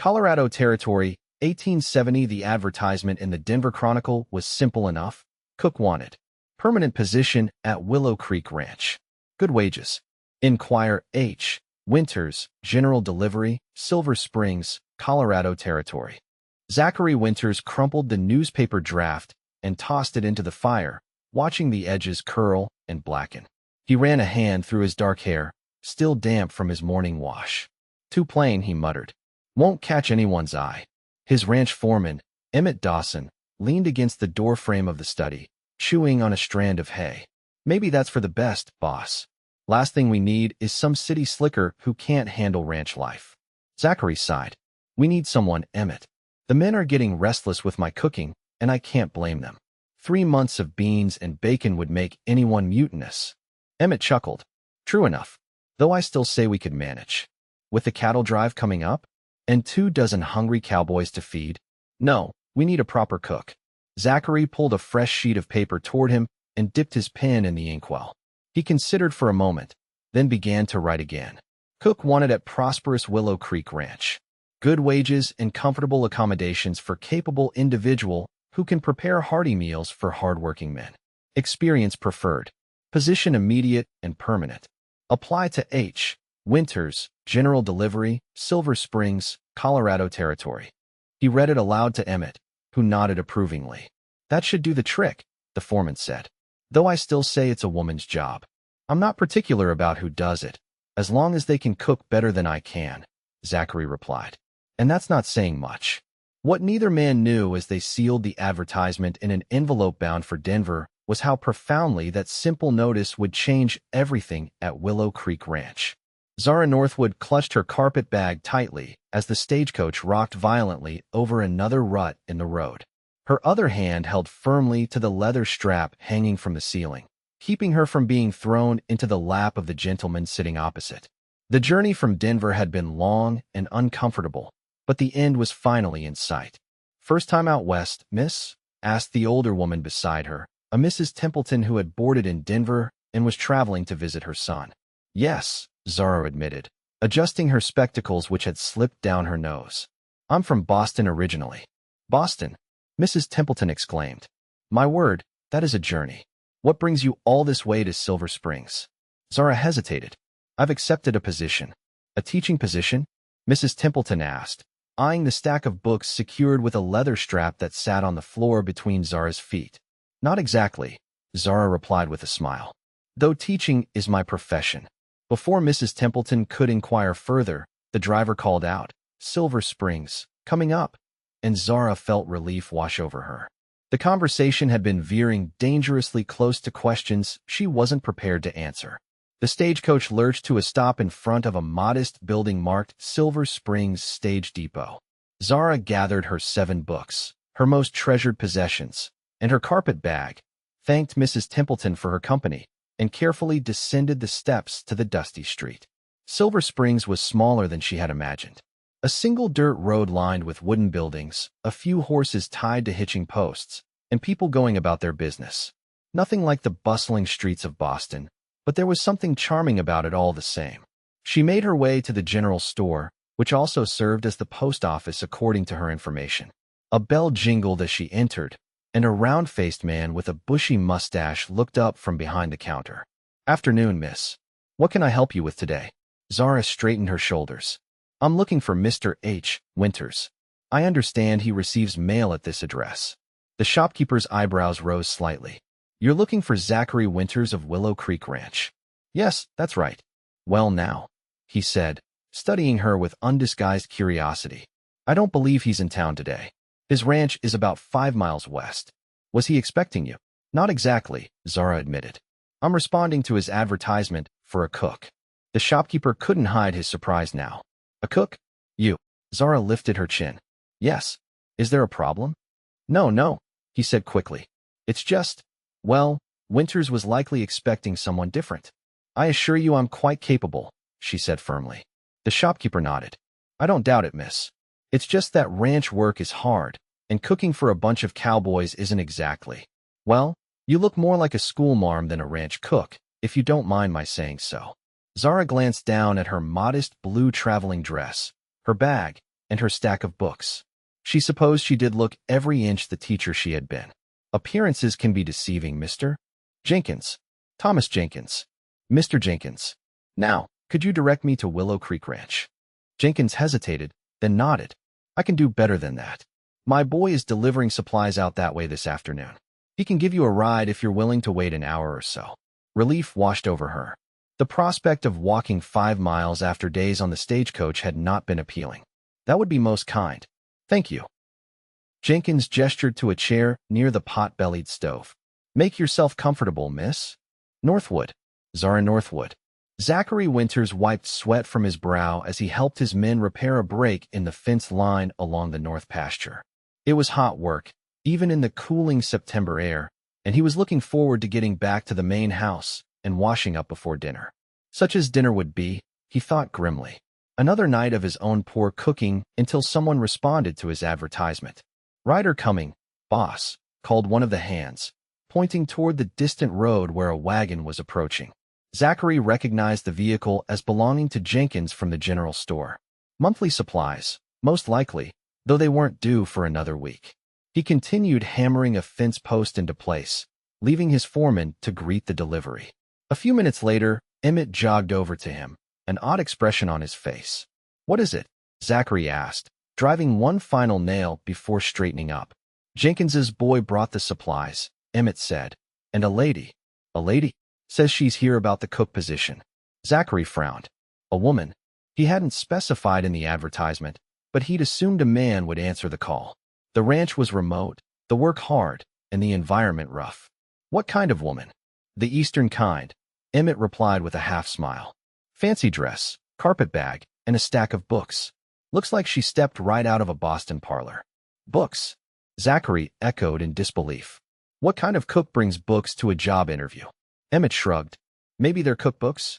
Colorado Territory, 1870. The advertisement in the Denver Chronicle was simple enough. Cook wanted. Permanent position at Willow Creek Ranch. Good wages. Inquire H. Winters, General Delivery, Silver Springs, Colorado Territory. Zachary Winters crumpled the newspaper draft and tossed it into the fire, watching the edges curl and blacken. He ran a hand through his dark hair, still damp from his morning wash. Too plain, he muttered. Won't catch anyone's eye. His ranch foreman, Emmett Dawson, leaned against the doorframe of the study, chewing on a strand of hay. Maybe that's for the best, boss. Last thing we need is some city slicker who can't handle ranch life. Zachary sighed. We need someone, Emmett. The men are getting restless with my cooking, and I can't blame them. 3 months of beans and bacon would make anyone mutinous. Emmett chuckled. True enough, though I still say we could manage. With the cattle drive coming up, and 24 hungry cowboys to feed? No, we need a proper cook. Zachary pulled a fresh sheet of paper toward him and dipped his pen in the inkwell. He considered for a moment, then began to write again. Cook wanted at prosperous Willow Creek Ranch. Good wages and comfortable accommodations for capable individual who can prepare hearty meals for hardworking men. Experience preferred. Position immediate and permanent. Apply to H. Winters, General Delivery, Silver Springs, Colorado Territory. He read it aloud to Emmett, who nodded approvingly. That should do the trick, the foreman said. Though I still say it's a woman's job. I'm not particular about who does it, as long as they can cook better than I can, Zachary replied. And that's not saying much. What neither man knew as they sealed the advertisement in an envelope bound for Denver was how profoundly that simple notice would change everything at Willow Creek Ranch. Zara Northwood clutched her carpet bag tightly as the stagecoach rocked violently over another rut in the road. Her other hand held firmly to the leather strap hanging from the ceiling, keeping her from being thrown into the lap of the gentleman sitting opposite. The journey from Denver had been long and uncomfortable, but the end was finally in sight. First time out west, miss? Asked the older woman beside her, a Mrs. Templeton who had boarded in Denver and was traveling to visit her son. Yes, Zara admitted, adjusting her spectacles which had slipped down her nose. I'm from Boston originally. Boston? Mrs. Templeton exclaimed. My word, that is a journey. What brings you all this way to Silver Springs? Zara hesitated. I've accepted a position. A teaching position? Mrs. Templeton asked, eyeing the stack of books secured with a leather strap that sat on the floor between Zara's feet. Not exactly, Zara replied with a smile. Though teaching is my profession. Before Mrs. Templeton could inquire further, the driver called out, Silver Springs, coming up. And Zara felt relief wash over her. The conversation had been veering dangerously close to questions she wasn't prepared to answer. The stagecoach lurched to a stop in front of a modest building marked Silver Springs Stage Depot. Zara gathered her 7 books, her most treasured possessions, and her carpet bag, thanked Mrs. Templeton for her company, and carefully descended the steps to the dusty street. Silver Springs was smaller than she had imagined. A single dirt road lined with wooden buildings, a few horses tied to hitching posts, and people going about their business. Nothing like the bustling streets of Boston, but there was something charming about it all the same. She made her way to the general store, which also served as the post office according to her information. A bell jingled as she entered, and a round-faced man with a bushy mustache looked up from behind the counter. Afternoon, miss. What can I help you with today? Zara straightened her shoulders. I'm looking for Mr. H. Winters. I understand he receives mail at this address. The shopkeeper's eyebrows rose slightly. You're looking for Zachary Winters of Willow Creek Ranch. Yes, that's right. Well now, he said, studying her with undisguised curiosity. I don't believe he's in town today. His ranch is about 5 miles west. Was he expecting you? Not exactly, Zara admitted. I'm responding to his advertisement for a cook. The shopkeeper couldn't hide his surprise now. A cook? You. Zara lifted her chin. Yes. Is there a problem? No, he said quickly. It's just, well, Winters was likely expecting someone different. I assure you I'm quite capable, she said firmly. The shopkeeper nodded. I don't doubt it, miss. It's just that ranch work is hard, and cooking for a bunch of cowboys isn't exactly. Well, you look more like a schoolmarm than a ranch cook, if you don't mind my saying so. Zara glanced down at her modest blue traveling dress, her bag, and her stack of books. She supposed she did look every inch the teacher she had been. Appearances can be deceiving, Mr. Jenkins. Thomas Jenkins. Mr. Jenkins. Now, could you direct me to Willow Creek Ranch? Jenkins hesitated, then nodded. I can do better than that. My boy is delivering supplies out that way this afternoon. He can give you a ride if you're willing to wait an hour or so. Relief washed over her. The prospect of walking 5 miles after days on the stagecoach had not been appealing. That would be most kind. Thank you. Jenkins gestured to a chair near the pot-bellied stove. Make yourself comfortable, Miss Northwood. Zara Northwood. Zachary Winters wiped sweat from his brow as he helped his men repair a break in the fence line along the north pasture. It was hot work, even in the cooling September air, and he was looking forward to getting back to the main house and washing up before dinner. Such as dinner would be, he thought grimly. Another night of his own poor cooking until someone responded to his advertisement. Rider coming, boss, called one of the hands, pointing toward the distant road where a wagon was approaching. Zachary recognized the vehicle as belonging to Jenkins from the general store. Monthly supplies, most likely, though they weren't due for another week. He continued hammering a fence post into place, leaving his foreman to greet the delivery. A few minutes later, Emmett jogged over to him, an odd expression on his face. What is it? Zachary asked, driving one final nail before straightening up. Jenkins's boy brought the supplies, Emmett said. And a lady. A lady? Says she's here about the cook position. Zachary frowned. A woman. He hadn't specified in the advertisement, but he'd assumed a man would answer the call. The ranch was remote, the work hard, and the environment rough. What kind of woman? The Eastern kind, Emmett replied with a half-smile. Fancy dress, carpet bag, and a stack of books. Looks like she stepped right out of a Boston parlor. Books? Zachary echoed in disbelief. What kind of cook brings books to a job interview? Emmett shrugged. Maybe they're cookbooks?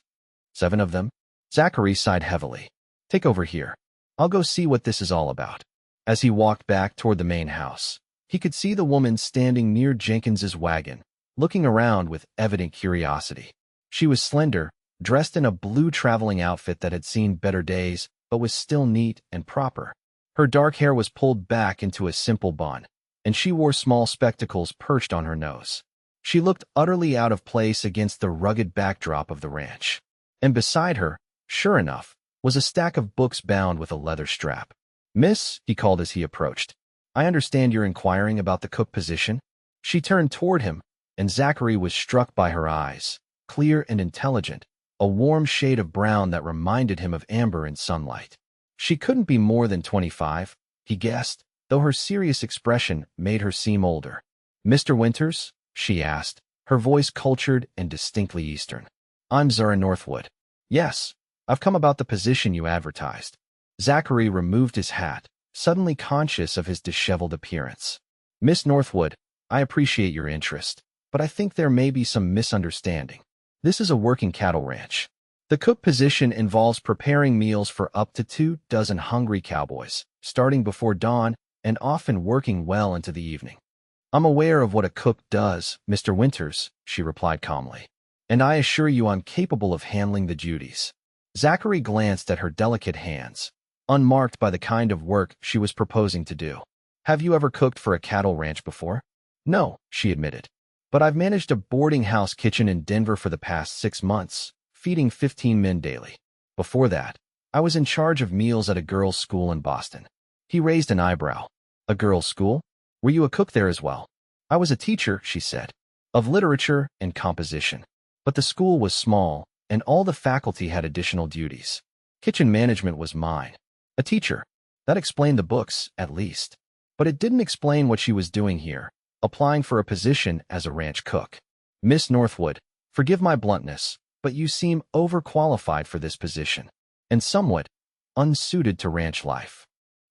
7 of them? Zachary sighed heavily. Take over here. I'll go see what this is all about. As he walked back toward the main house, he could see the woman standing near Jenkins's wagon, looking around with evident curiosity. She was slender, dressed in a blue traveling outfit that had seen better days, but was still neat and proper. Her dark hair was pulled back into a simple bun, and she wore small spectacles perched on her nose. She looked utterly out of place against the rugged backdrop of the ranch. And beside her, sure enough, was a stack of books bound with a leather strap. Miss, he called as he approached, I understand you're inquiring about the cook position? She turned toward him, and Zachary was struck by her eyes, clear and intelligent, a warm shade of brown that reminded him of amber in sunlight. She couldn't be more than 25, he guessed, though her serious expression made her seem older. Mr. Winters? She asked, her voice cultured and distinctly Eastern. I'm Zara Northwood. Yes, I've come about the position you advertised. Zachary removed his hat, suddenly conscious of his disheveled appearance. Miss Northwood, I appreciate your interest, but I think there may be some misunderstanding. This is a working cattle ranch. The cook position involves preparing meals for up to 24 hungry cowboys, starting before dawn and often working well into the evening. I'm aware of what a cook does, Mr. Winters, she replied calmly, and I assure you I'm capable of handling the duties. Zachary glanced at her delicate hands, unmarked by the kind of work she was proposing to do. Have you ever cooked for a cattle ranch before? No, she admitted. But I've managed a boarding house kitchen in Denver for the past 6 months, feeding 15 men daily. Before that, I was in charge of meals at a girls' school in Boston. He raised an eyebrow. A girls' school? Were you a cook there as well? I was a teacher, she said, of literature and composition. But the school was small, and all the faculty had additional duties. Kitchen management was mine. A teacher. That explained the books, at least. But it didn't explain what she was doing here, applying for a position as a ranch cook. Miss Northwood, forgive my bluntness, but you seem overqualified for this position, and somewhat unsuited to ranch life.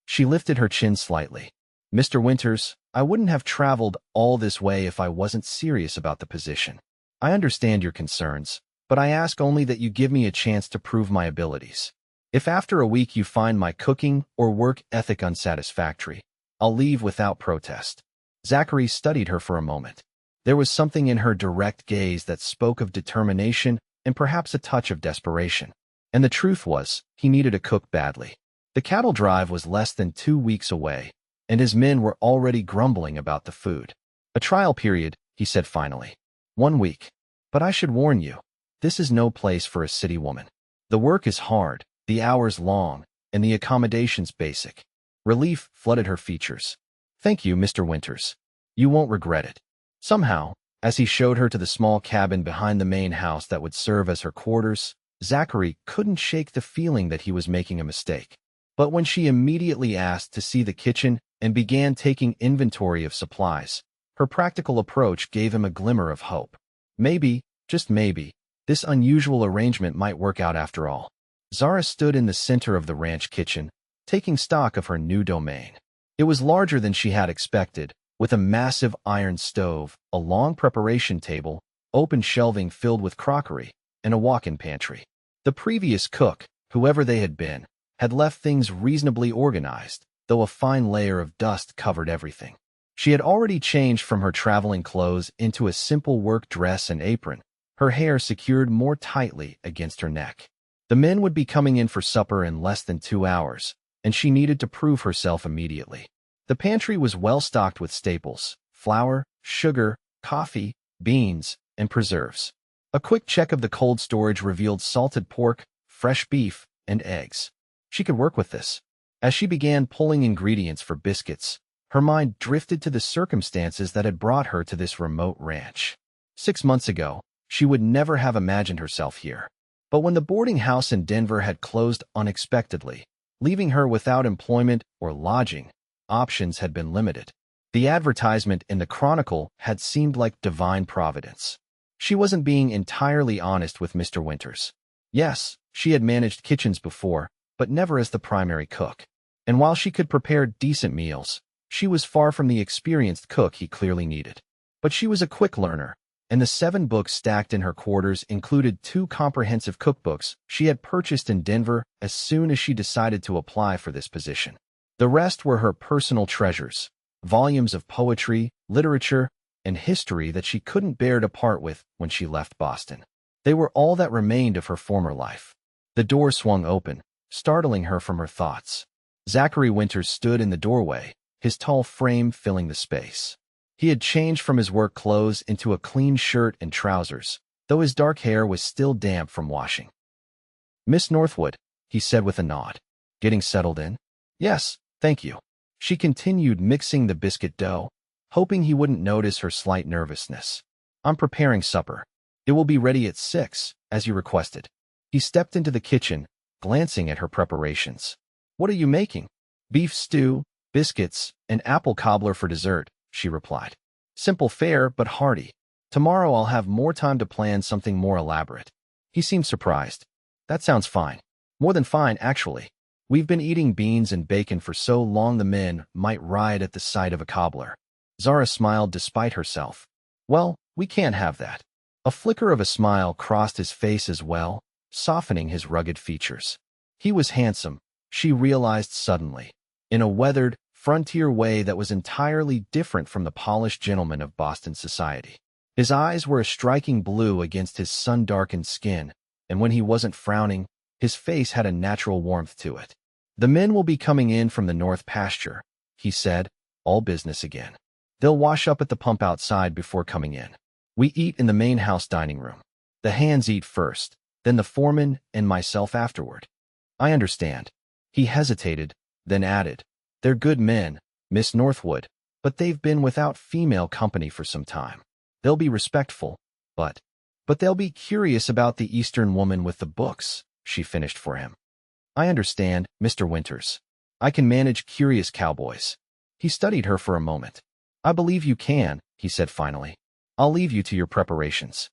She lifted her chin slightly. Mr. Winters, I wouldn't have traveled all this way if I wasn't serious about the position. I understand your concerns, but I ask only that you give me a chance to prove my abilities. If after a week you find my cooking or work ethic unsatisfactory, I'll leave without protest. Zachary studied her for a moment. There was something in her direct gaze that spoke of determination and perhaps a touch of desperation. And the truth was, he needed a cook badly. The cattle drive was less than 2 weeks away, and his men were already grumbling about the food. A trial period, he said finally. 1 week. But I should warn you, this is no place for a city woman. The work is hard, the hours long, and the accommodations basic. Relief flooded her features. Thank you, Mr. Winters. You won't regret it. Somehow, as he showed her to the small cabin behind the main house that would serve as her quarters, Zachary couldn't shake the feeling that he was making a mistake. But when she immediately asked to see the kitchen and began taking inventory of supplies, her practical approach gave him a glimmer of hope. Maybe, just maybe, this unusual arrangement might work out after all. Zara stood in the center of the ranch kitchen, taking stock of her new domain. It was larger than she had expected, with a massive iron stove, a long preparation table, open shelving filled with crockery, and a walk-in pantry. The previous cook, whoever they had been, had left things reasonably organized, though a fine layer of dust covered everything. She had already changed from her traveling clothes into a simple work dress and apron, her hair secured more tightly against her neck. The men would be coming in for supper in less than 2 hours, and she needed to prove herself immediately. The pantry was well stocked with staples: flour, sugar, coffee, beans, and preserves. A quick check of the cold storage revealed salted pork, fresh beef, and eggs. She could work with this. As she began pulling ingredients for biscuits, her mind drifted to the circumstances that had brought her to this remote ranch. 6 months ago, she would never have imagined herself here. But when the boarding house in Denver had closed unexpectedly, leaving her without employment or lodging, options had been limited. The advertisement in the Chronicle had seemed like divine providence. She wasn't being entirely honest with Mr. Winters. Yes, she had managed kitchens before, but never as the primary cook. And while she could prepare decent meals, she was far from the experienced cook he clearly needed. But she was a quick learner, and the 7 books stacked in her quarters included 2 comprehensive cookbooks she had purchased in Denver as soon as she decided to apply for this position. The rest were her personal treasures, volumes of poetry, literature, and history that she couldn't bear to part with when she left Boston. They were all that remained of her former life. The door swung open, startling her from her thoughts. Zachary Winters stood in the doorway, his tall frame filling the space. He had changed from his work clothes into a clean shirt and trousers, though his dark hair was still damp from washing. "Miss Northwood," he said with a nod. "Getting settled in?" "Yes, thank you." She continued mixing the biscuit dough, hoping he wouldn't notice her slight nervousness. "I'm preparing supper. It will be ready at 6, as you requested." He stepped into the kitchen, glancing at her preparations. "What are you making?" "Beef stew, biscuits, and apple cobbler for dessert," she replied. "Simple fare, but hearty. Tomorrow I'll have more time to plan something more elaborate." He seemed surprised. "That sounds fine. More than fine, actually. We've been eating beans and bacon for so long the men might riot at the sight of a cobbler." Zara smiled despite herself. "Well, we can't have that." A flicker of a smile crossed his face as well, softening his rugged features. He was handsome, she realized suddenly, in a weathered, frontier way that was entirely different from the polished gentleman of Boston society. His eyes were a striking blue against his sun-darkened skin, and when he wasn't frowning, his face had a natural warmth to it. "The men will be coming in from the north pasture," he said, all business again. "They'll wash up at the pump outside before coming in. We eat in the main house dining room. The hands eat first, then the foreman and myself afterward." "I understand." He hesitated, then added, "They're good men, Miss Northwood, but they've been without female company for some time. They'll be respectful, but they'll be curious about the Eastern woman with the books," she finished for him. "I understand, Mr. Winters. I can manage curious cowboys." He studied her for a moment. "I believe you can," he said finally. "I'll leave you to your preparations."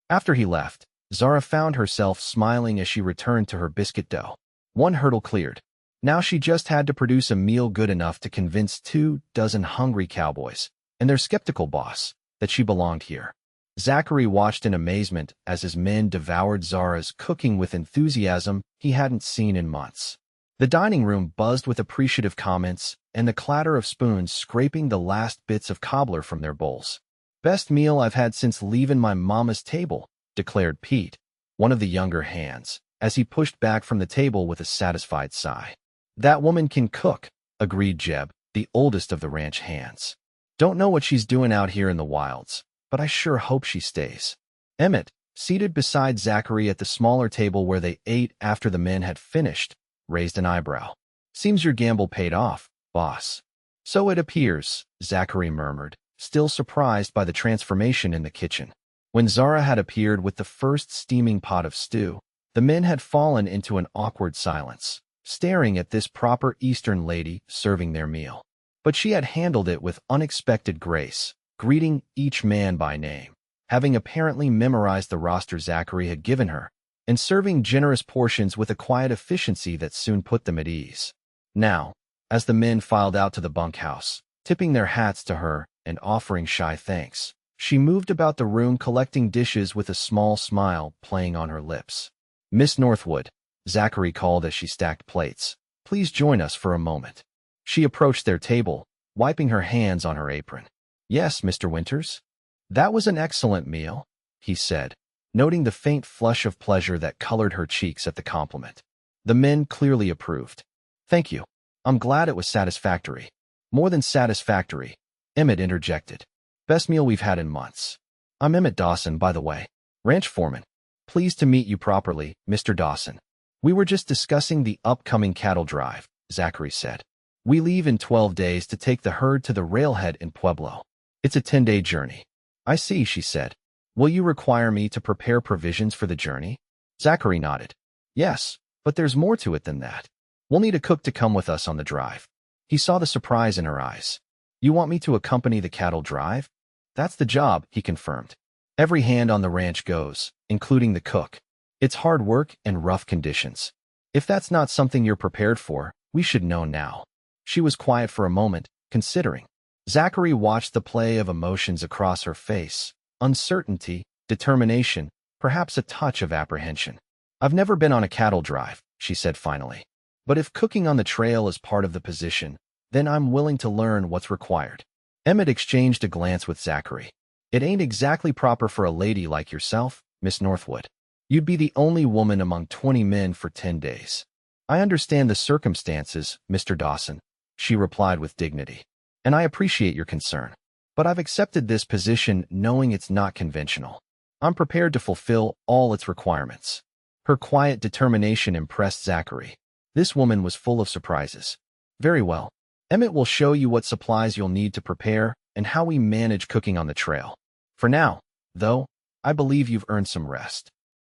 After he left, Zara found herself smiling as she returned to her biscuit dough. One hurdle cleared. Now she just had to produce a meal good enough to convince 24 hungry cowboys, and their skeptical boss, that she belonged here. Zachary watched in amazement as his men devoured Zara's cooking with enthusiasm he hadn't seen in months. The dining room buzzed with appreciative comments and the clatter of spoons scraping the last bits of cobbler from their bowls. "Best meal I've had since leaving my mama's table," declared Pete, one of the younger hands, as he pushed back from the table with a satisfied sigh. That woman can cook, agreed Jeb, the oldest of the ranch hands. Don't know what she's doing out here in the wilds, but I sure hope she stays. Emmett, seated beside Zachary at the smaller table where they ate after the men had finished, raised an eyebrow. Seems your gamble paid off, boss. So it appears, Zachary murmured, still surprised by the transformation in the kitchen. When Zara had appeared with the first steaming pot of stew, the men had fallen into an awkward silence, staring at this proper Eastern lady serving their meal. But she had handled it with unexpected grace, greeting each man by name, having apparently memorized the roster Zachary had given her, and serving generous portions with a quiet efficiency that soon put them at ease. Now, as the men filed out to the bunkhouse, tipping their hats to her and offering shy thanks, she moved about the room collecting dishes with a small smile playing on her lips. Miss Northwood, Zachary called as she stacked plates, please join us for a moment. She approached their table, wiping her hands on her apron. Yes, Mr. Winters. That was an excellent meal, he said, noting the faint flush of pleasure that colored her cheeks at the compliment. The men clearly approved. Thank you. I'm glad it was satisfactory. More than satisfactory, Emmett interjected. Best meal we've had in months. I'm Emmett Dawson, by the way. Ranch foreman. Pleased to meet you properly, Mr. Dawson. We were just discussing the upcoming cattle drive, Zachary said. We leave in 12 days to take the herd to the railhead in Pueblo. It's a 10-day journey. I see, she said. Will you require me to prepare provisions for the journey? Zachary nodded. Yes, but there's more to it than that. We'll need a cook to come with us on the drive. He saw the surprise in her eyes. You want me to accompany the cattle drive? That's the job, he confirmed. Every hand on the ranch goes, including the cook. It's hard work and rough conditions. If that's not something you're prepared for, we should know now. She was quiet for a moment, considering. Zachary watched the play of emotions across her face. Uncertainty, determination, perhaps a touch of apprehension. I've never been on a cattle drive, she said finally. But if cooking on the trail is part of the position, then I'm willing to learn what's required. Emmett exchanged a glance with Zachary. It ain't exactly proper for a lady like yourself, Miss Northwood. You'd be the only woman among 20 men for 10 days. I understand the circumstances, Mr. Dawson, she replied with dignity. And I appreciate your concern. But I've accepted this position knowing it's not conventional. I'm prepared to fulfill all its requirements. Her quiet determination impressed Zachary. This woman was full of surprises. Very well. Emmett will show you what supplies you'll need to prepare and how we manage cooking on the trail. For now, though, I believe you've earned some rest.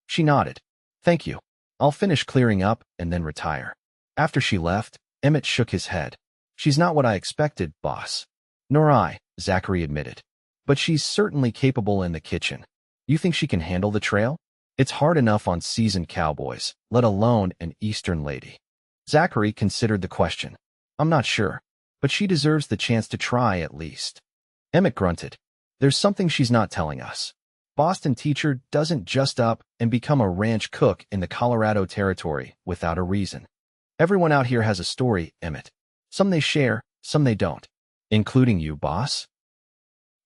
She nodded. Thank you. I'll finish clearing up and then retire. After she left, Emmett shook his head. She's not what I expected, boss. Nor I, Zachary admitted. But she's certainly capable in the kitchen. You think she can handle the trail? It's hard enough on seasoned cowboys, let alone an Eastern lady. Zachary considered the question. I'm not sure, but she deserves the chance to try at least. Emmett grunted. There's something she's not telling us. Boston teacher doesn't just up and become a ranch cook in the Colorado Territory without a reason. Everyone out here has a story, Emmett. Some they share, some they don't. Including you, boss?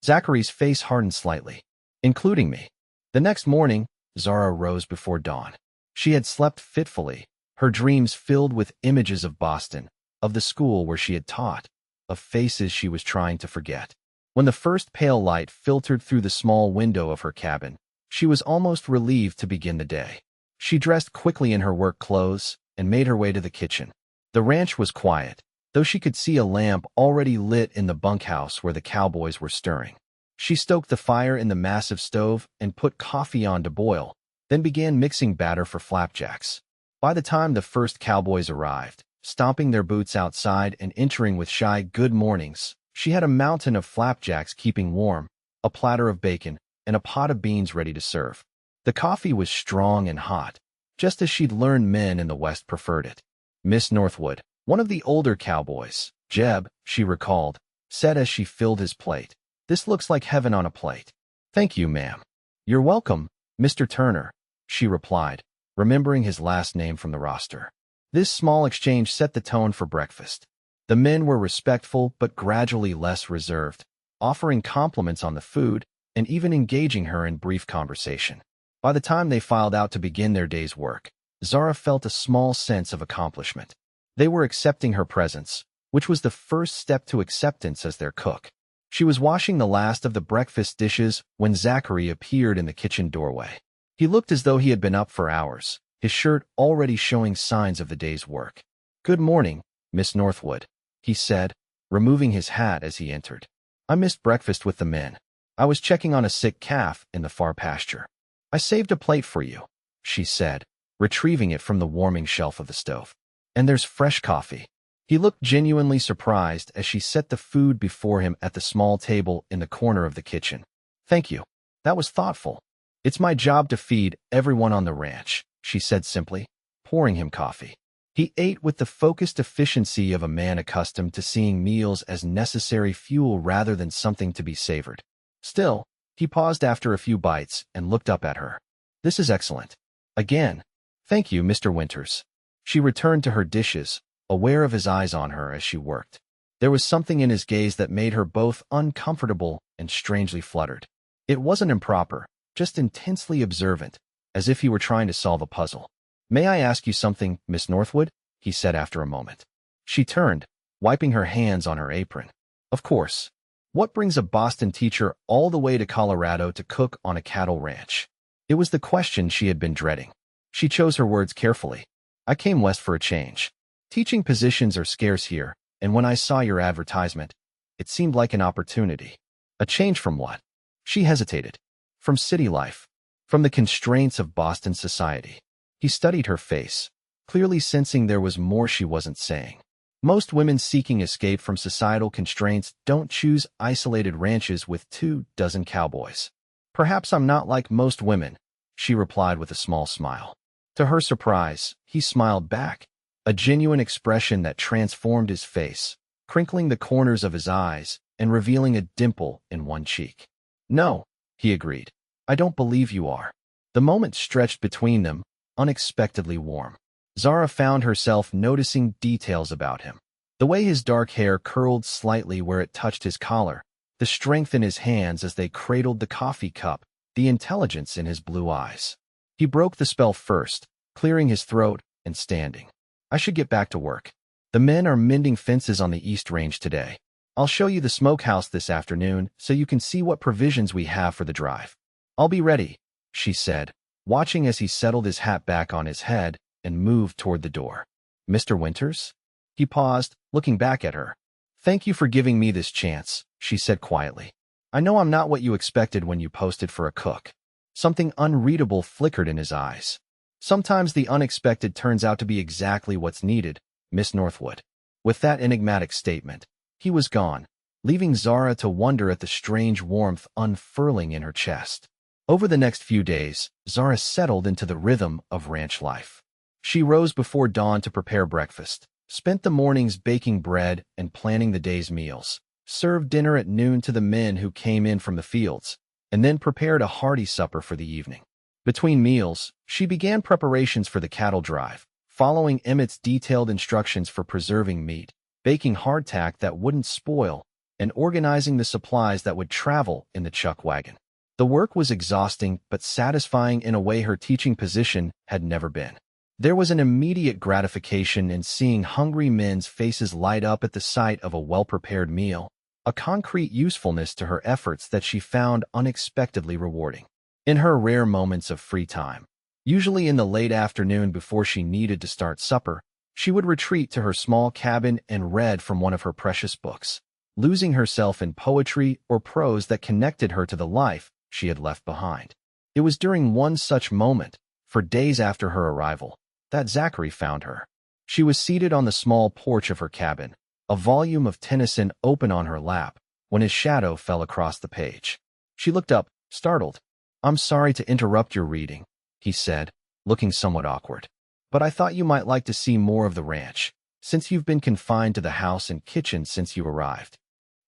Zachary's face hardened slightly. Including me. The next morning, Zara rose before dawn. She had slept fitfully, her dreams filled with images of Boston, of the school where she had taught, of faces she was trying to forget. When the first pale light filtered through the small window of her cabin, she was almost relieved to begin the day. She dressed quickly in her work clothes and made her way to the kitchen. The ranch was quiet, though she could see a lamp already lit in the bunkhouse where the cowboys were stirring. She stoked the fire in the massive stove and put coffee on to boil, then began mixing batter for flapjacks. By the time the first cowboys arrived, stomping their boots outside and entering with shy good mornings, she had a mountain of flapjacks keeping warm, a platter of bacon, and a pot of beans ready to serve. The coffee was strong and hot, just as she'd learned men in the West preferred it. Miss Northwood, one of the older cowboys, Jeb, she recalled, said as she filled his plate. This looks like heaven on a plate. Thank you, ma'am. You're welcome, Mr. Turner, she replied, remembering his last name from the roster. This small exchange set the tone for breakfast. The men were respectful but gradually less reserved, offering compliments on the food and even engaging her in brief conversation. By the time they filed out to begin their day's work, Zara felt a small sense of accomplishment. They were accepting her presence, which was the first step to acceptance as their cook. She was washing the last of the breakfast dishes when Zachary appeared in the kitchen doorway. He looked as though he had been up for hours, his shirt already showing signs of the day's work. "Good morning, Miss Northwood," he said, removing his hat as he entered. "I missed breakfast with the men. I was checking on a sick calf in the far pasture." "I saved a plate for you," she said, retrieving it from the warming shelf of the stove. "And there's fresh coffee." He looked genuinely surprised as she set the food before him at the small table in the corner of the kitchen. "Thank you. That was thoughtful. It's my job to feed everyone on the ranch," she said simply, pouring him coffee. He ate with the focused efficiency of a man accustomed to seeing meals as necessary fuel rather than something to be savored. Still, he paused after a few bites and looked up at her. "This is excellent." "Again. Thank you, Mr. Winters." She returned to her dishes, aware of his eyes on her as she worked. There was something in his gaze that made her both uncomfortable and strangely fluttered. It wasn't improper, just intensely observant, as if he were trying to solve a puzzle. "May I ask you something, Miss Northwood?" he said after a moment. She turned, wiping her hands on her apron. "Of course. What brings a Boston teacher all the way to Colorado to cook on a cattle ranch?" It was the question she had been dreading. She chose her words carefully. "I came west for a change. Teaching positions are scarce here, and when I saw your advertisement, it seemed like an opportunity." "A change from what?" She hesitated. "From city life. From the constraints of Boston society." He studied her face, clearly sensing there was more she wasn't saying. Most women seeking escape from societal constraints don't choose isolated ranches with 24 cowboys. "Perhaps I'm not like most women," she replied with a small smile. To her surprise, he smiled back, a genuine expression that transformed his face, crinkling the corners of his eyes and revealing a dimple in one cheek. "No," he agreed. "I don't believe you are." The moment stretched between them, unexpectedly warm. Zara found herself noticing details about him. The way his dark hair curled slightly where it touched his collar, the strength in his hands as they cradled the coffee cup, the intelligence in his blue eyes. He broke the spell first, clearing his throat and standing. "I should get back to work. The men are mending fences on the East Range today. I'll show you the smokehouse this afternoon so you can see what provisions we have for the drive." "I'll be ready," she said, watching as he settled his hat back on his head and moved toward the door. "Mr. Winters?" He paused, looking back at her. "Thank you for giving me this chance," she said quietly. "I know I'm not what you expected when you posted for a cook." Something unreadable flickered in his eyes. "Sometimes the unexpected turns out to be exactly what's needed, Miss Northwood." With that enigmatic statement, he was gone, leaving Zara to wonder at the strange warmth unfurling in her chest. Over the next few days, Zara settled into the rhythm of ranch life. She rose before dawn to prepare breakfast, spent the mornings baking bread and planning the day's meals, served dinner at noon to the men who came in from the fields, and then prepared a hearty supper for the evening. Between meals, she began preparations for the cattle drive, following Emmett's detailed instructions for preserving meat, baking hardtack that wouldn't spoil, and organizing the supplies that would travel in the chuck wagon. The work was exhausting but satisfying in a way her teaching position had never been. There was an immediate gratification in seeing hungry men's faces light up at the sight of a well-prepared meal, a concrete usefulness to her efforts that she found unexpectedly rewarding. In her rare moments of free time, usually in the late afternoon before she needed to start supper, she would retreat to her small cabin and read from one of her precious books, losing herself in poetry or prose that connected her to the life she had left behind. It was during one such moment, for days after her arrival, that Zachary found her. She was seated on the small porch of her cabin, a volume of Tennyson open on her lap, when his shadow fell across the page. She looked up, startled. "I'm sorry to interrupt your reading," he said, looking somewhat awkward. "But I thought you might like to see more of the ranch, since you've been confined to the house and kitchen since you arrived."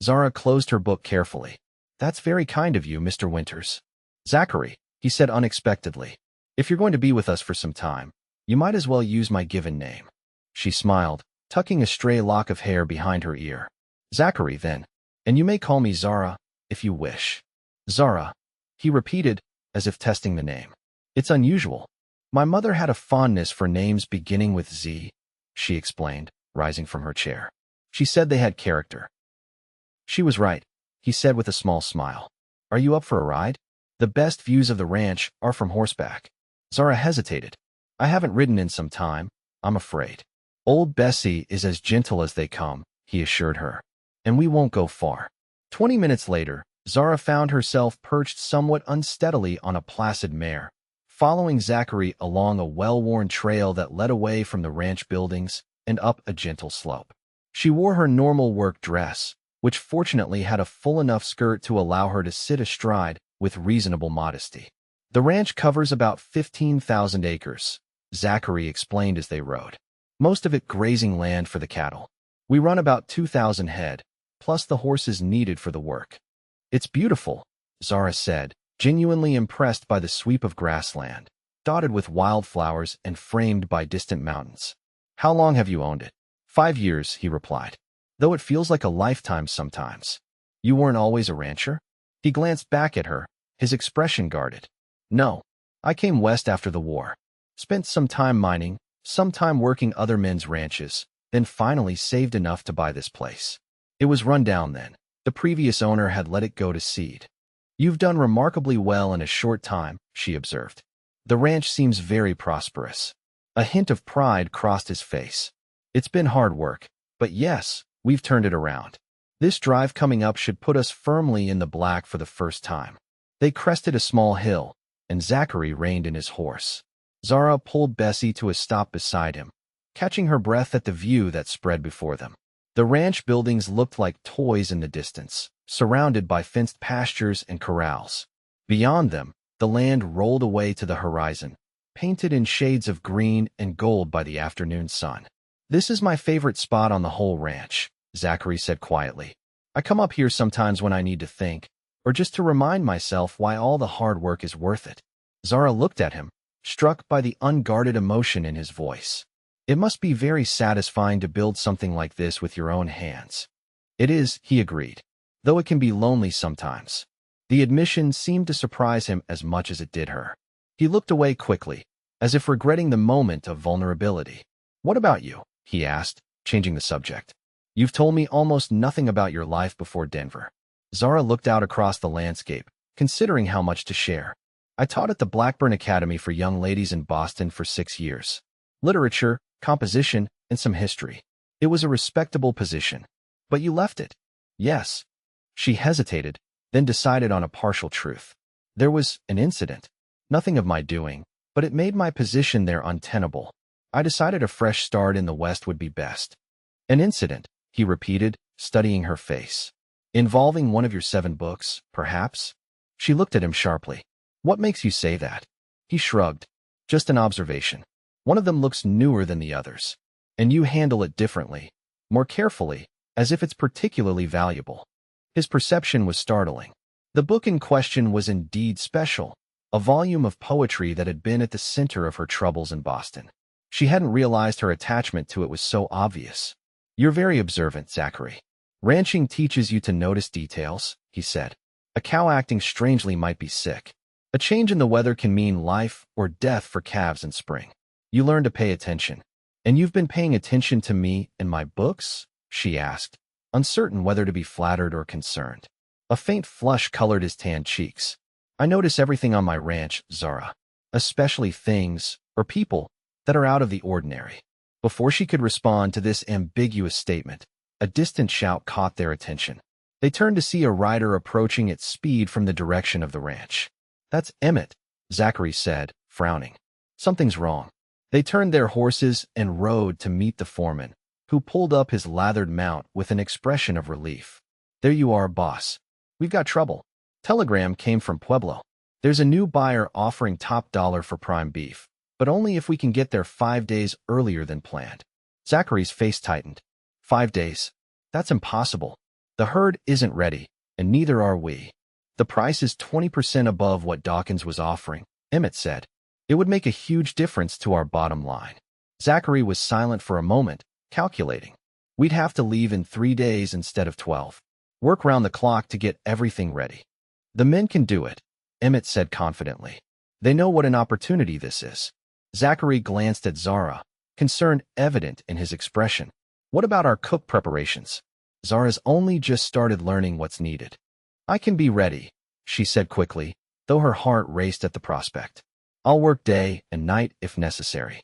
Zara closed her book carefully. "That's very kind of you, Mr. Winters." "Zachary," he said unexpectedly, "if you're going to be with us for some time, you might as well use my given name." She smiled, tucking a stray lock of hair behind her ear. "Zachary, then, and you may call me Zara, if you wish." "Zara," he repeated, as if testing the name. "It's unusual. My mother had a fondness for names beginning with Z," she explained. rising from her chair. She said they had character. She was right, he said with a small smile. Are you up for a ride? The best views of the ranch are from horseback. Zara hesitated. I haven't ridden in some time, I'm afraid. Old Bessie is as gentle as they come, he assured her. And we won't go far. 20 minutes later, Zara found herself perched somewhat unsteadily on a placid mare, following Zachary along a well-worn trail that led away from the ranch buildings and up a gentle slope. She wore her normal work dress, which fortunately had a full enough skirt to allow her to sit astride with reasonable modesty. The ranch covers about 15,000 acres, Zachary explained as they rode. Most of it grazing land for the cattle. We run about 2,000 head, plus the horses needed for the work. It's beautiful, Zara said, genuinely impressed by the sweep of grassland, dotted with wildflowers and framed by distant mountains. How long have you owned it? 5 years, he replied. Though it feels like a lifetime sometimes. You weren't always a rancher? He glanced back at her, his expression guarded. No. I came west after the war. Spent some time mining, some time working other men's ranches, then finally saved enough to buy this place. It was run down then. The previous owner had let it go to seed. You've done remarkably well in a short time, she observed. The ranch seems very prosperous. A hint of pride crossed his face. It's been hard work, but yes, we've turned it around. This drive coming up should put us firmly in the black for the first time. They crested a small hill, and Zachary reined in his horse. Zara pulled Bessie to a stop beside him, catching her breath at the view that spread before them. The ranch buildings looked like toys in the distance, surrounded by fenced pastures and corrals. Beyond them, the land rolled away to the horizon, painted in shades of green and gold by the afternoon sun. This is my favorite spot on the whole ranch, Zachary said quietly. I come up here sometimes when I need to think, or just to remind myself why all the hard work is worth it. Zara looked at him, struck by the unguarded emotion in his voice. It must be very satisfying to build something like this with your own hands. It is, he agreed, though it can be lonely sometimes. The admission seemed to surprise him as much as it did her. He looked away quickly, as if regretting the moment of vulnerability. What about you? He asked, changing the subject. You've told me almost nothing about your life before Denver. Zara looked out across the landscape, considering how much to share. I taught at the Blackburn Academy for Young Ladies in Boston for 6 years. Literature, composition, and some history. It was a respectable position. But you left it. Yes. She hesitated, then decided on a partial truth. There was an incident. Nothing of my doing, but it made my position there untenable. I decided a fresh start in the West would be best. An incident, he repeated, studying her face. Involving one of your 7 books, perhaps? She looked at him sharply. What makes you say that? He shrugged. Just an observation. One of them looks newer than the others. And you handle it differently, more carefully, as if it's particularly valuable. His perception was startling. The book in question was indeed special, a volume of poetry that had been at the center of her troubles in Boston. She hadn't realized her attachment to it was so obvious. You're very observant, Zachary. Ranching teaches you to notice details, he said. A cow acting strangely might be sick. A change in the weather can mean life or death for calves in spring. You learn to pay attention. And you've been paying attention to me and my books? She asked, uncertain whether to be flattered or concerned. A faint flush colored his tanned cheeks. I notice everything on my ranch, Zara, especially things, or people, that are out of the ordinary. Before she could respond to this ambiguous statement, a distant shout caught their attention. They turned to see a rider approaching at speed from the direction of the ranch. That's Emmett, Zachary said, frowning. Something's wrong. They turned their horses and rode to meet the foreman, who pulled up his lathered mount with an expression of relief. There you are, boss. We've got trouble. Telegram came from Pueblo. There's a new buyer offering top dollar for prime beef, but only if we can get there 5 days earlier than planned. Zachary's face tightened. 5 days. That's impossible. The herd isn't ready, and neither are we. The price is 20% above what Dawkins was offering, Emmett said. It would make a huge difference to our bottom line. Zachary was silent for a moment, calculating. We'd have to leave in 3 days instead of 12. Work round the clock to get everything ready. The men can do it, Emmett said confidently. They know what an opportunity this is. Zachary glanced at Zara, concern evident in his expression. What about our cook preparations? Zara's only just started learning what's needed. I can be ready, she said quickly, though her heart raced at the prospect. I'll work day and night if necessary.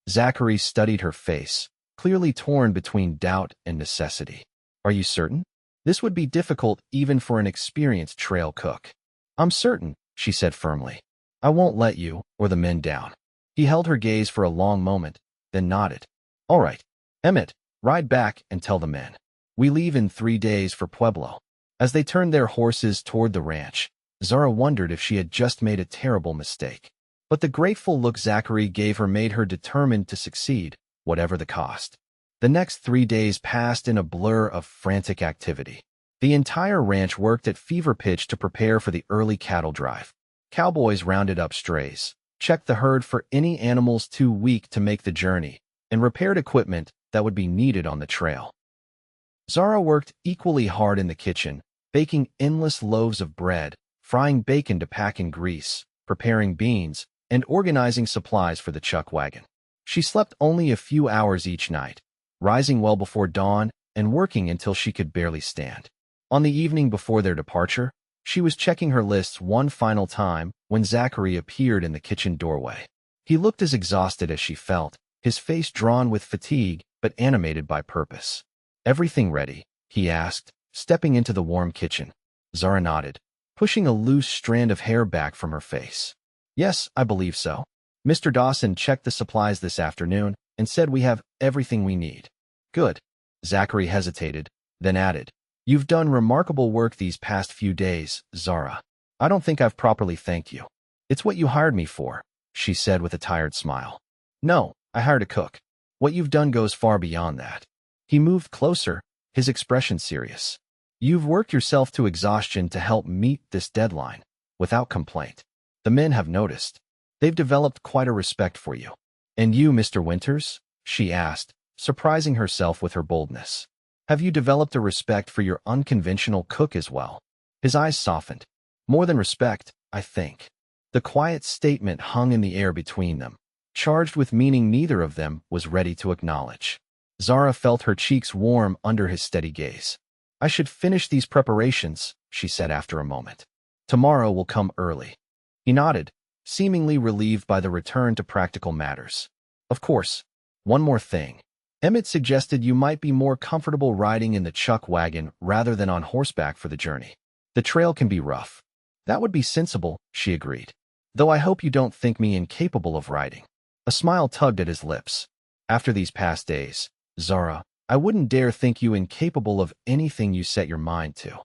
Zachary studied her face, clearly torn between doubt and necessity. Are you certain? This would be difficult even for an experienced trail cook. I'm certain, she said firmly. I won't let you or the men down. He held her gaze for a long moment, then nodded. All right, Emmett, ride back and tell the men. We leave in 3 days for Pueblo. As they turned their horses toward the ranch, Zara wondered if she had just made a terrible mistake. But the grateful look Zachary gave her made her determined to succeed, whatever the cost. The next 3 days passed in a blur of frantic activity. The entire ranch worked at fever pitch to prepare for the early cattle drive. Cowboys rounded up strays, checked the herd for any animals too weak to make the journey, and repaired equipment that would be needed on the trail. Zara worked equally hard in the kitchen, baking endless loaves of bread, frying bacon to pack in grease, preparing beans, and organizing supplies for the chuck wagon. She slept only a few hours each night, rising well before dawn and working until she could barely stand. On the evening before their departure, she was checking her lists one final time when Zachary appeared in the kitchen doorway. He looked as exhausted as she felt, his face drawn with fatigue but animated by purpose. Everything ready? He asked, stepping into the warm kitchen. Zara nodded, pushing a loose strand of hair back from her face. Yes, I believe so. Mr. Dawson checked the supplies this afternoon and said we have everything we need. Good. Zachary hesitated, then added, You've done remarkable work these past few days, Zara. I don't think I've properly thanked you. It's what you hired me for, she said with a tired smile. No, I hired a cook. What you've done goes far beyond that. He moved closer, his expression serious. You've worked yourself to exhaustion to help meet this deadline, without complaint. The men have noticed. They've developed quite a respect for you. And you, Mr. Winters? She asked, surprising herself with her boldness. Have you developed a respect for your unconventional cook as well? His eyes softened. More than respect, I think. The quiet statement hung in the air between them, charged with meaning neither of them was ready to acknowledge. Zara felt her cheeks warm under his steady gaze. I should finish these preparations, she said after a moment. Tomorrow will come early. He nodded, seemingly relieved by the return to practical matters. Of course. One more thing. Emmett suggested you might be more comfortable riding in the chuck wagon rather than on horseback for the journey. The trail can be rough. That would be sensible, she agreed. Though I hope you don't think me incapable of riding. A smile tugged at his lips. After these past days, Zara, I wouldn't dare think you incapable of anything you set your mind to.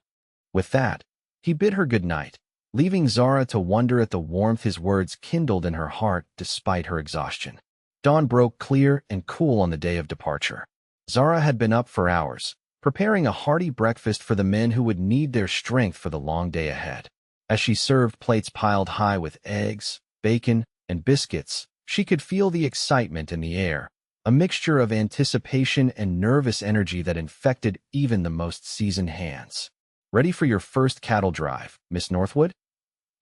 With that, he bid her good night, leaving Zara to wonder at the warmth his words kindled in her heart despite her exhaustion. Dawn broke clear and cool on the day of departure. Zara had been up for hours, preparing a hearty breakfast for the men who would need their strength for the long day ahead. As she served plates piled high with eggs, bacon, and biscuits, she could feel the excitement in the air, a mixture of anticipation and nervous energy that infected even the most seasoned hands. Ready for your first cattle drive, Miss Northwood?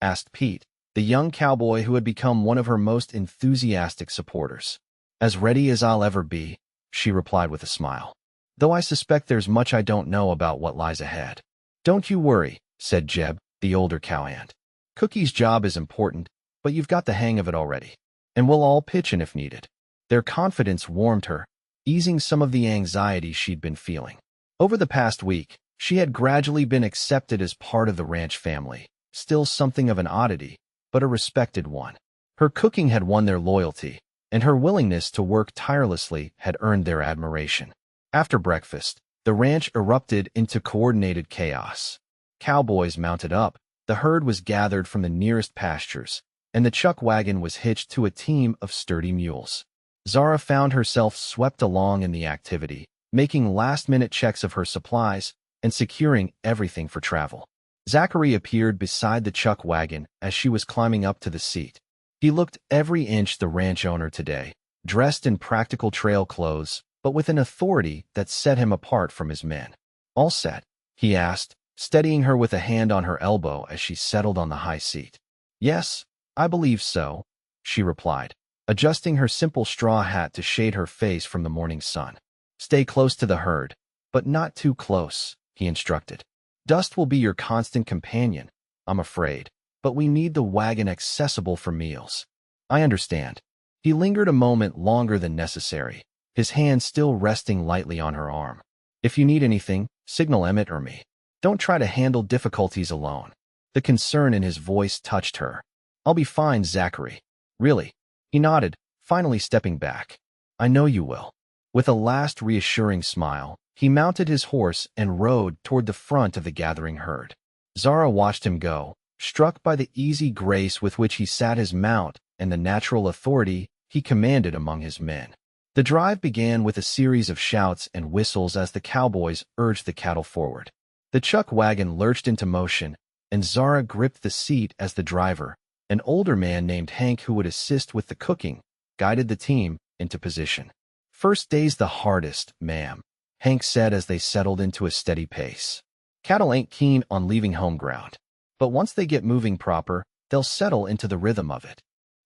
Asked Pete, the young cowboy who had become one of her most enthusiastic supporters. As ready as I'll ever be, she replied with a smile. Though I suspect there's much I don't know about what lies ahead. Don't you worry, said Jeb, the older cowhand. Cookie's job is important, but you've got the hang of it already. And we'll all pitch in if needed. Their confidence warmed her, easing some of the anxiety she'd been feeling. Over the past week, she had gradually been accepted as part of the ranch family, still something of an oddity, but a respected one. Her cooking had won their loyalty, and her willingness to work tirelessly had earned their admiration. After breakfast, the ranch erupted into coordinated chaos. Cowboys mounted up, the herd was gathered from the nearest pastures, and the chuck wagon was hitched to a team of sturdy mules. Zara found herself swept along in the activity, making last-minute checks of her supplies and securing everything for travel. Zachary appeared beside the chuck wagon as she was climbing up to the seat. He looked every inch the ranch owner today, dressed in practical trail clothes, but with an authority that set him apart from his men. All set? He asked, steadying her with a hand on her elbow as she settled on the high seat. Yes, I believe so, she replied, adjusting her simple straw hat to shade her face from the morning sun. Stay close to the herd, but not too close, he instructed. Dust will be your constant companion, I'm afraid, but we need the wagon accessible for meals. I understand. He lingered a moment longer than necessary, his hand still resting lightly on her arm. If you need anything, signal Emmett or me. Don't try to handle difficulties alone. The concern in his voice touched her. I'll be fine, Zachary. Really? He nodded, finally stepping back. I know you will. With a last reassuring smile, he mounted his horse and rode toward the front of the gathering herd. Zara watched him go, struck by the easy grace with which he sat his mount and the natural authority he commanded among his men. The drive began with a series of shouts and whistles as the cowboys urged the cattle forward. The chuck wagon lurched into motion, and Zara gripped the seat as the driver, an older man named Hank who would assist with the cooking, guided the team into position. First day's the hardest, ma'am, Hank said as they settled into a steady pace. Cattle ain't keen on leaving home ground, but once they get moving proper, they'll settle into the rhythm of it.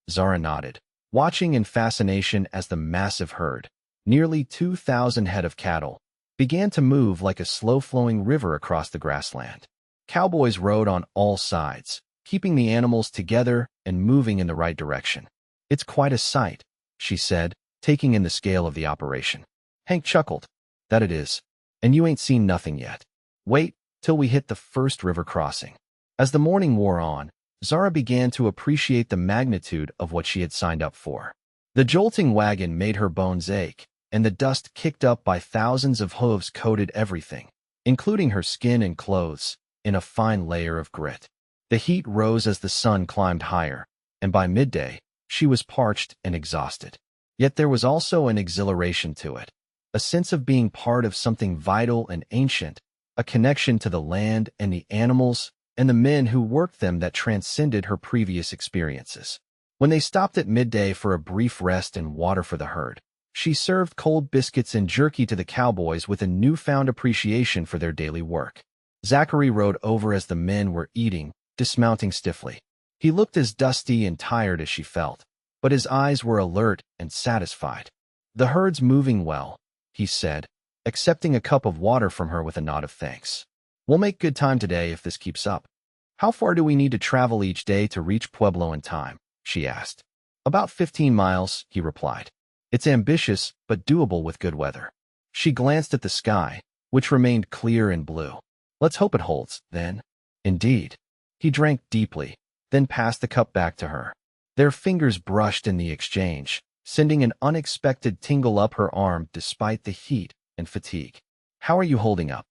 Zara nodded, watching in fascination as the massive herd, nearly 2,000 head of cattle, began to move like a slow-flowing river across the grassland. Cowboys rode on all sides, keeping the animals together and moving in the right direction. It's quite a sight, she said, taking in the scale of the operation. Hank chuckled. That it is. And you ain't seen nothing yet. Wait till we hit the first river crossing. As the morning wore on, Zara began to appreciate the magnitude of what she had signed up for. The jolting wagon made her bones ache, and the dust kicked up by thousands of hooves coated everything, including her skin and clothes, in a fine layer of grit. The heat rose as the sun climbed higher, and by midday, she was parched and exhausted. Yet there was also an exhilaration to it, a sense of being part of something vital and ancient, a connection to the land and the animals and the men who worked them that transcended her previous experiences. When they stopped at midday for a brief rest and water for the herd, she served cold biscuits and jerky to the cowboys with a newfound appreciation for their daily work. Zachary rode over as the men were eating, dismounting stiffly. He looked as dusty and tired as she felt, but his eyes were alert and satisfied. The herd's moving well, he said, accepting a cup of water from her with a nod of thanks. We'll make good time today if this keeps up. How far do we need to travel each day to reach Pueblo in time? She asked. About 15 miles, he replied. It's ambitious, but doable with good weather. She glanced at the sky, which remained clear and blue. Let's hope it holds, then. Indeed. He drank deeply, then passed the cup back to her. Their fingers brushed in the exchange, sending an unexpected tingle up her arm despite the heat and fatigue. How are you holding up?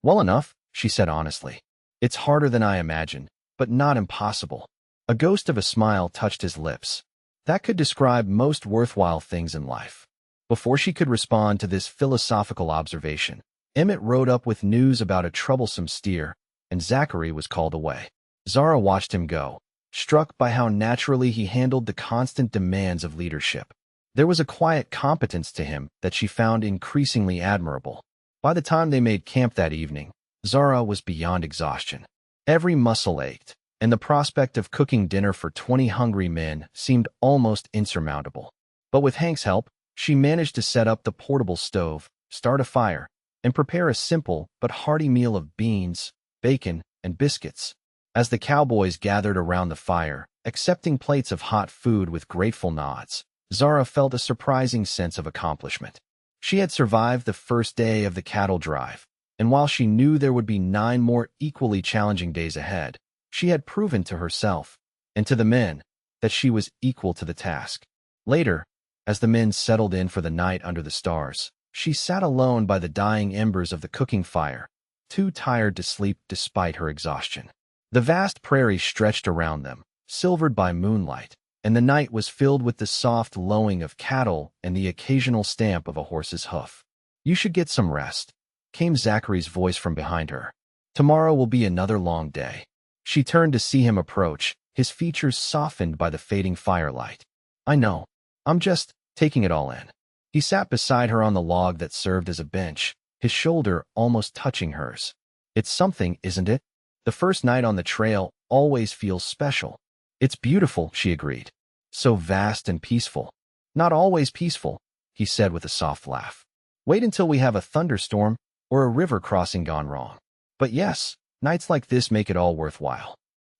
Well enough, she said honestly. It's harder than I imagined, but not impossible. A ghost of a smile touched his lips. That could describe most worthwhile things in life. Before she could respond to this philosophical observation, Emmett rode up with news about a troublesome steer, and Zachary was called away. Zara watched him go, struck by how naturally he handled the constant demands of leadership. There was a quiet competence to him that she found increasingly admirable. By the time they made camp that evening, Zara was beyond exhaustion. Every muscle ached, and the prospect of cooking dinner for 20 hungry men seemed almost insurmountable. But with Hank's help, she managed to set up the portable stove, start a fire, and prepare a simple but hearty meal of beans, bacon, and biscuits. As the cowboys gathered around the fire, accepting plates of hot food with grateful nods, Zara felt a surprising sense of accomplishment. She had survived the first day of the cattle drive, and while she knew there would be 9 more equally challenging days ahead, she had proven to herself, and to the men, that she was equal to the task. Later, as the men settled in for the night under the stars, she sat alone by the dying embers of the cooking fire, too tired to sleep despite her exhaustion. The vast prairie stretched around them, silvered by moonlight, and the night was filled with the soft lowing of cattle and the occasional stamp of a horse's hoof. You should get some rest, came Zachary's voice from behind her. Tomorrow will be another long day. She turned to see him approach, his features softened by the fading firelight. I know. I'm just taking it all in. He sat beside her on the log that served as a bench, his shoulder almost touching hers. It's something, isn't it? The first night on the trail always feels special. It's beautiful, she agreed. So vast and peaceful. Not always peaceful, he said with a soft laugh. Wait until we have a thunderstorm or a river crossing gone wrong. But yes, nights like this make it all worthwhile.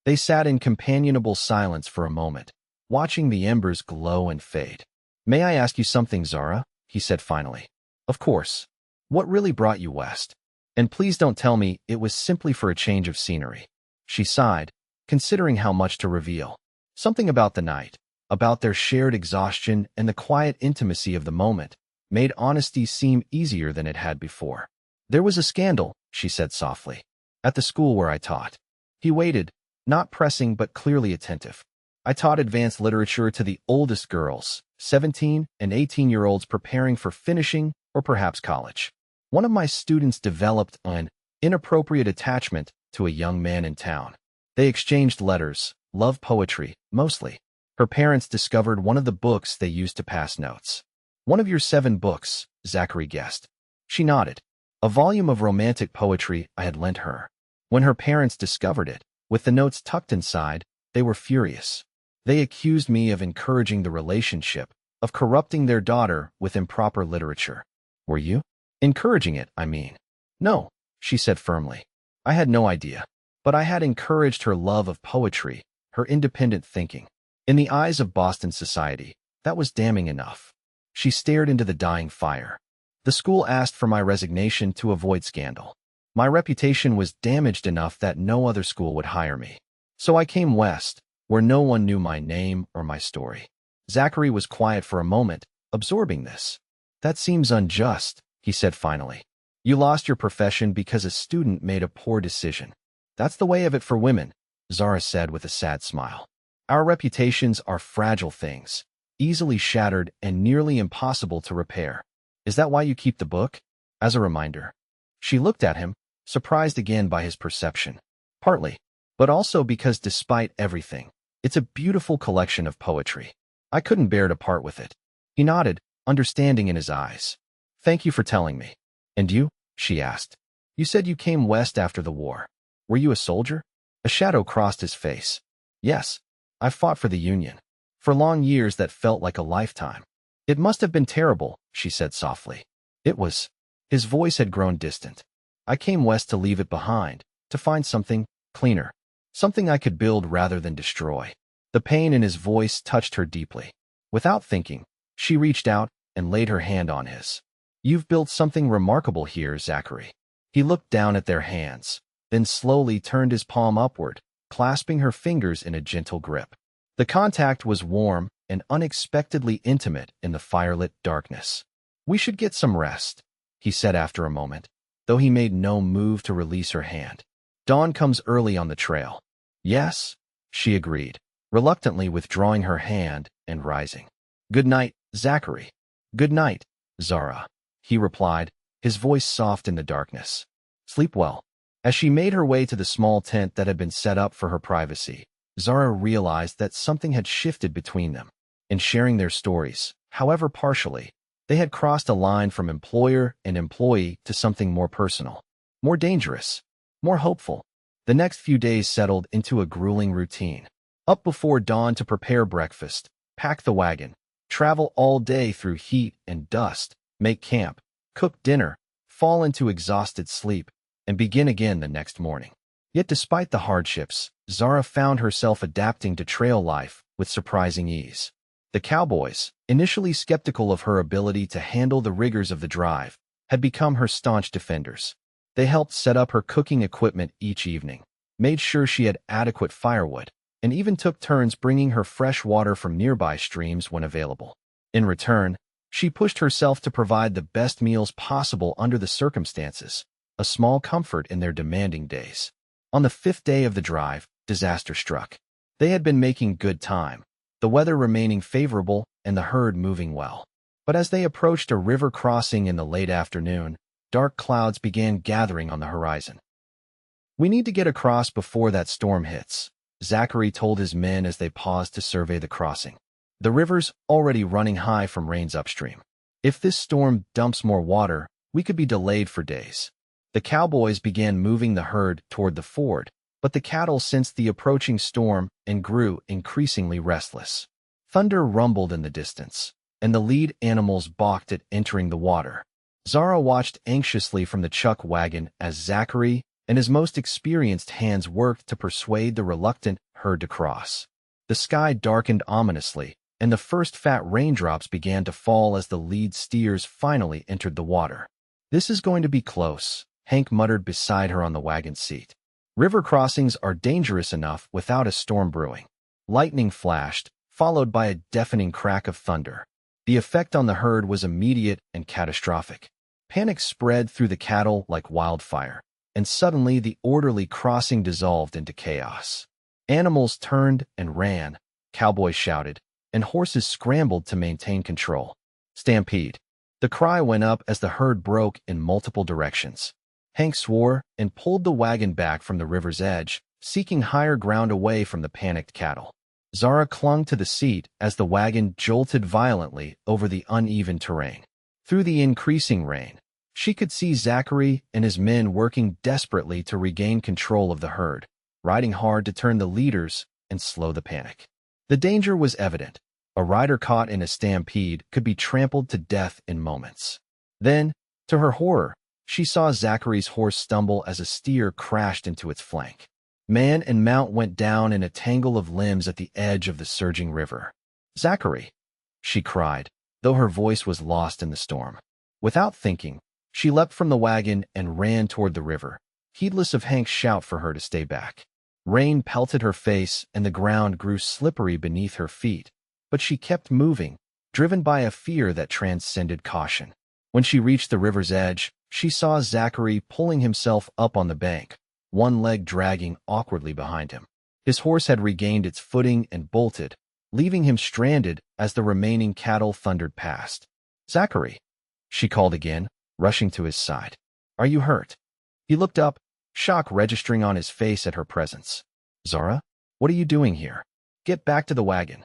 They sat in companionable silence for a moment, watching the embers glow and fade. May I ask you something, Zara? He said finally. Of course. What really brought you west? And please don't tell me it was simply for a change of scenery. She sighed, considering how much to reveal. Something about the night, about their shared exhaustion and the quiet intimacy of the moment, made honesty seem easier than it had before. There was a scandal, she said softly, at the school where I taught. He waited, not pressing but clearly attentive. I taught advanced literature to the oldest girls, 17 and 18-year-olds preparing for finishing or perhaps college. One of my students developed an inappropriate attachment to a young man in town. They exchanged letters, love poetry, mostly. Her parents discovered one of the books they used to pass notes. One of your 7 books, Zachary guessed. She nodded. A volume of romantic poetry I had lent her. When her parents discovered it, with the notes tucked inside, they were furious. They accused me of encouraging the relationship, of corrupting their daughter with improper literature. Were you? Encouraging it, I mean. No, she said firmly. I had no idea. But I had encouraged her love of poetry, her independent thinking. In the eyes of Boston society, that was damning enough. She stared into the dying fire. The school asked for my resignation to avoid scandal. My reputation was damaged enough that no other school would hire me. So I came west, where no one knew my name or my story. Zachary was quiet for a moment, absorbing this. That seems unjust, he said finally. You lost your profession because a student made a poor decision. That's the way of it for women, Zara said with a sad smile. Our reputations are fragile things, easily shattered and nearly impossible to repair. Is that why you keep the book? As a reminder. She looked at him, surprised again by his perception. Partly, but also because despite everything, it's a beautiful collection of poetry. I couldn't bear to part with it. He nodded, understanding in his eyes. Thank you for telling me. And you? She asked. You said you came west after the war. Were you a soldier? A shadow crossed his face. Yes, I fought for the Union. For long years that felt like a lifetime. It must have been terrible, she said softly. It was. His voice had grown distant. I came west to leave it behind, to find something cleaner. Something I could build rather than destroy. The pain in his voice touched her deeply. Without thinking, she reached out and laid her hand on his. You've built something remarkable here, Zachary. He looked down at their hands, then slowly turned his palm upward, clasping her fingers in a gentle grip. The contact was warm and unexpectedly intimate in the firelit darkness. We should get some rest, he said after a moment, though he made no move to release her hand. Dawn comes early on the trail. Yes, she agreed, reluctantly withdrawing her hand and rising. Good night, Zachary. Good night, Zara, he replied, his voice soft in the darkness. Sleep well. As she made her way to the small tent that had been set up for her privacy, Zara realized that something had shifted between them. In sharing their stories, however partially, they had crossed a line from employer and employee to something more personal, more dangerous, more hopeful. The next few days settled into a grueling routine. Up before dawn to prepare breakfast, pack the wagon, travel all day through heat and dust, make camp, cook dinner, fall into exhausted sleep, and begin again the next morning. Yet despite the hardships, Zara found herself adapting to trail life with surprising ease. The cowboys, initially skeptical of her ability to handle the rigors of the drive, had become her staunch defenders. They helped set up her cooking equipment each evening, made sure she had adequate firewood, and even took turns bringing her fresh water from nearby streams when available. In return, she pushed herself to provide the best meals possible under the circumstances, a small comfort in their demanding days. On the 5th day of the drive, disaster struck. They had been making good time, the weather remaining favorable and the herd moving well. But as they approached a river crossing in the late afternoon, dark clouds began gathering on the horizon. We need to get across before that storm hits, Zachary told his men as they paused to survey the crossing. The river's already running high from rains upstream. If this storm dumps more water, we could be delayed for days. The cowboys began moving the herd toward the ford, but the cattle sensed the approaching storm and grew increasingly restless. Thunder rumbled in the distance, and the lead animals balked at entering the water. Zara watched anxiously from the chuck wagon as Zachary and his most experienced hands worked to persuade the reluctant herd to cross. The sky darkened ominously, and the first fat raindrops began to fall as the lead steers finally entered the water. "This is going to be close," Hank muttered beside her on the wagon seat. "River crossings are dangerous enough without a storm brewing." Lightning flashed, followed by a deafening crack of thunder. The effect on the herd was immediate and catastrophic. Panic spread through the cattle like wildfire, and suddenly the orderly crossing dissolved into chaos. Animals turned and ran, cowboys shouted, and horses scrambled to maintain control. "Stampede." The cry went up as the herd broke in multiple directions. Hank swore and pulled the wagon back from the river's edge, seeking higher ground away from the panicked cattle. Zara clung to the seat as the wagon jolted violently over the uneven terrain. Through the increasing rain, she could see Zachary and his men working desperately to regain control of the herd, riding hard to turn the leaders and slow the panic. The danger was evident. A rider caught in a stampede could be trampled to death in moments. Then, to her horror, she saw Zachary's horse stumble as a steer crashed into its flank. Man and mount went down in a tangle of limbs at the edge of the surging river. "Zachary!" she cried, though her voice was lost in the storm. Without thinking, she leapt from the wagon and ran toward the river, heedless of Hank's shout for her to stay back. Rain pelted her face and the ground grew slippery beneath her feet, but she kept moving, driven by a fear that transcended caution. When she reached the river's edge, she saw Zachary pulling himself up on the bank, one leg dragging awkwardly behind him. His horse had regained its footing and bolted, leaving him stranded as the remaining cattle thundered past. "Zachary!" she called again, rushing to his side. "Are you hurt?" He looked up, shock registering on his face at her presence. "Zara, what are you doing here? Get back to the wagon."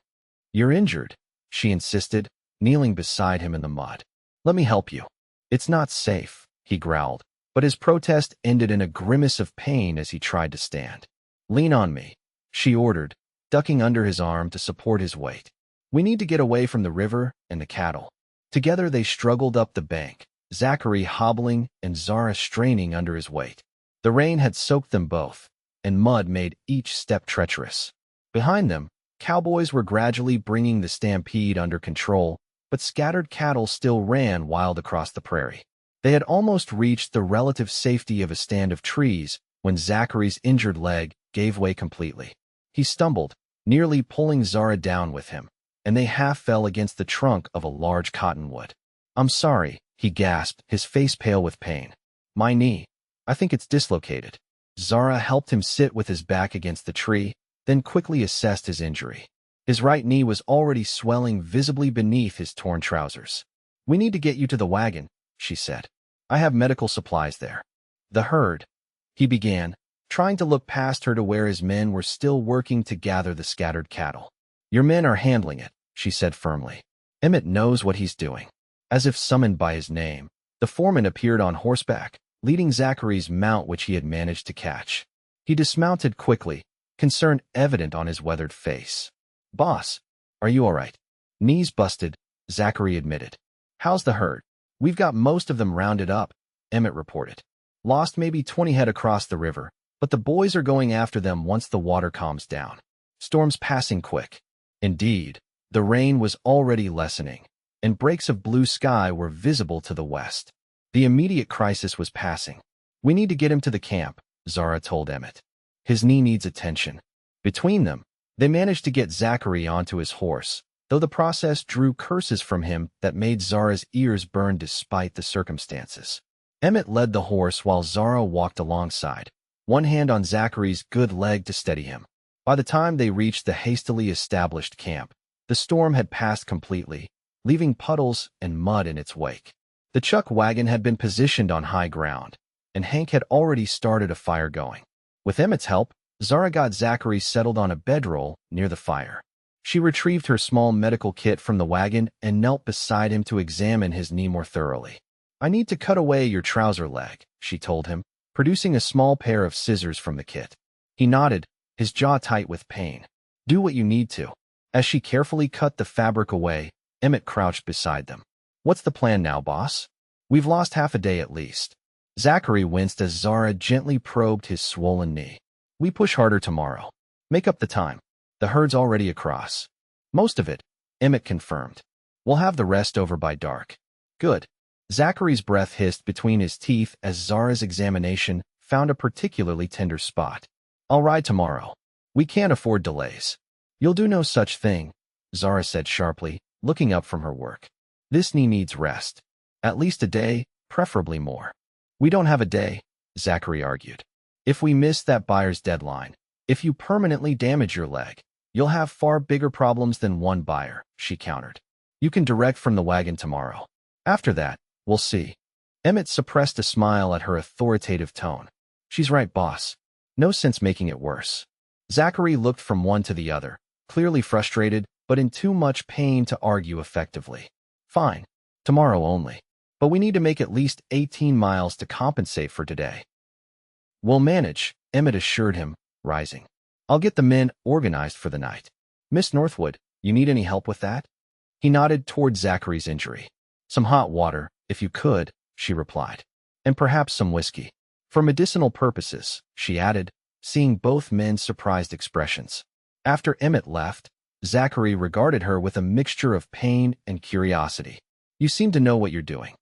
"You're injured," she insisted, kneeling beside him in the mud. "Let me help you." "It's not safe," he growled, but his protest ended in a grimace of pain as he tried to stand. "Lean on me," she ordered, ducking under his arm to support his weight. "We need to get away from the river and the cattle." Together they struggled up the bank, Zachary hobbling and Zara straining under his weight. The rain had soaked them both, and mud made each step treacherous. Behind them, cowboys were gradually bringing the stampede under control, but scattered cattle still ran wild across the prairie. They had almost reached the relative safety of a stand of trees when Zachary's injured leg gave way completely. He stumbled, nearly pulling Zara down with him, and they half fell against the trunk of a large cottonwood. "I'm sorry," he gasped, his face pale with pain. "My knee. I think it's dislocated." Zara helped him sit with his back against the tree, then quickly assessed his injury. His right knee was already swelling visibly beneath his torn trousers. "We need to get you to the wagon," she said. "I have medical supplies there." "The herd," he began, trying to look past her to where his men were still working to gather the scattered cattle. "Your men are handling it," she said firmly. "Emmett knows what he's doing." As if summoned by his name, the foreman appeared on horseback, leading Zachary's mount which he had managed to catch. He dismounted quickly, concern evident on his weathered face. "Boss, are you all right?" "Knees busted," Zachary admitted. "How's the herd?" "We've got most of them rounded up," Emmett reported. "Lost maybe 20 head across the river, but the boys are going after them once the water calms down. Storm's passing quick." Indeed, the rain was already lessening, and breaks of blue sky were visible to the west. The immediate crisis was passing. "We need to get him to the camp," Zara told Emmett. "His knee needs attention." Between them, they managed to get Zachary onto his horse, though the process drew curses from him that made Zara's ears burn despite the circumstances. Emmett led the horse while Zara walked alongside, one hand on Zachary's good leg to steady him. By the time they reached the hastily established camp, the storm had passed completely, leaving puddles and mud in its wake. The chuck wagon had been positioned on high ground, and Hank had already started a fire going. With Emmett's help, Zara got Zachary settled on a bedroll near the fire. She retrieved her small medical kit from the wagon and knelt beside him to examine his knee more thoroughly. "I need to cut away your trouser leg," she told him, producing a small pair of scissors from the kit. He nodded, his jaw tight with pain. "Do what you need to." As she carefully cut the fabric away, Emmett crouched beside them. "What's the plan now, boss?" We've lost half a day at least. Zachary winced as Zara gently probed his swollen knee. We push harder tomorrow. Make up the time. The herd's already across. Most of it, Emmett confirmed. We'll have the rest over by dark. Good. Zachary's breath hissed between his teeth as Zara's examination found a particularly tender spot. I'll ride tomorrow. We can't afford delays. You'll do no such thing, Zara said sharply, looking up from her work. This knee needs rest. At least a day, preferably more. We don't have a day, Zachary argued. If we miss that buyer's deadline, if you permanently damage your leg, you'll have far bigger problems than one buyer, she countered. You can direct from the wagon tomorrow. After that, we'll see. Emmett suppressed a smile at her authoritative tone. She's right, boss. No sense making it worse. Zachary looked from one to the other, clearly frustrated, but in too much pain to argue effectively. Fine. Tomorrow only. But we need to make at least 18 miles to compensate for today. We'll manage, Emmett assured him, rising. I'll get the men organized for the night. Miss Northwood, you need any help with that? He nodded toward Zachary's injury. Some hot water, if you could, she replied. And perhaps some whiskey. For medicinal purposes, she added, seeing both men's surprised expressions. After Emmett left, Zachary regarded her with a mixture of pain and curiosity. You seem to know what you're doing.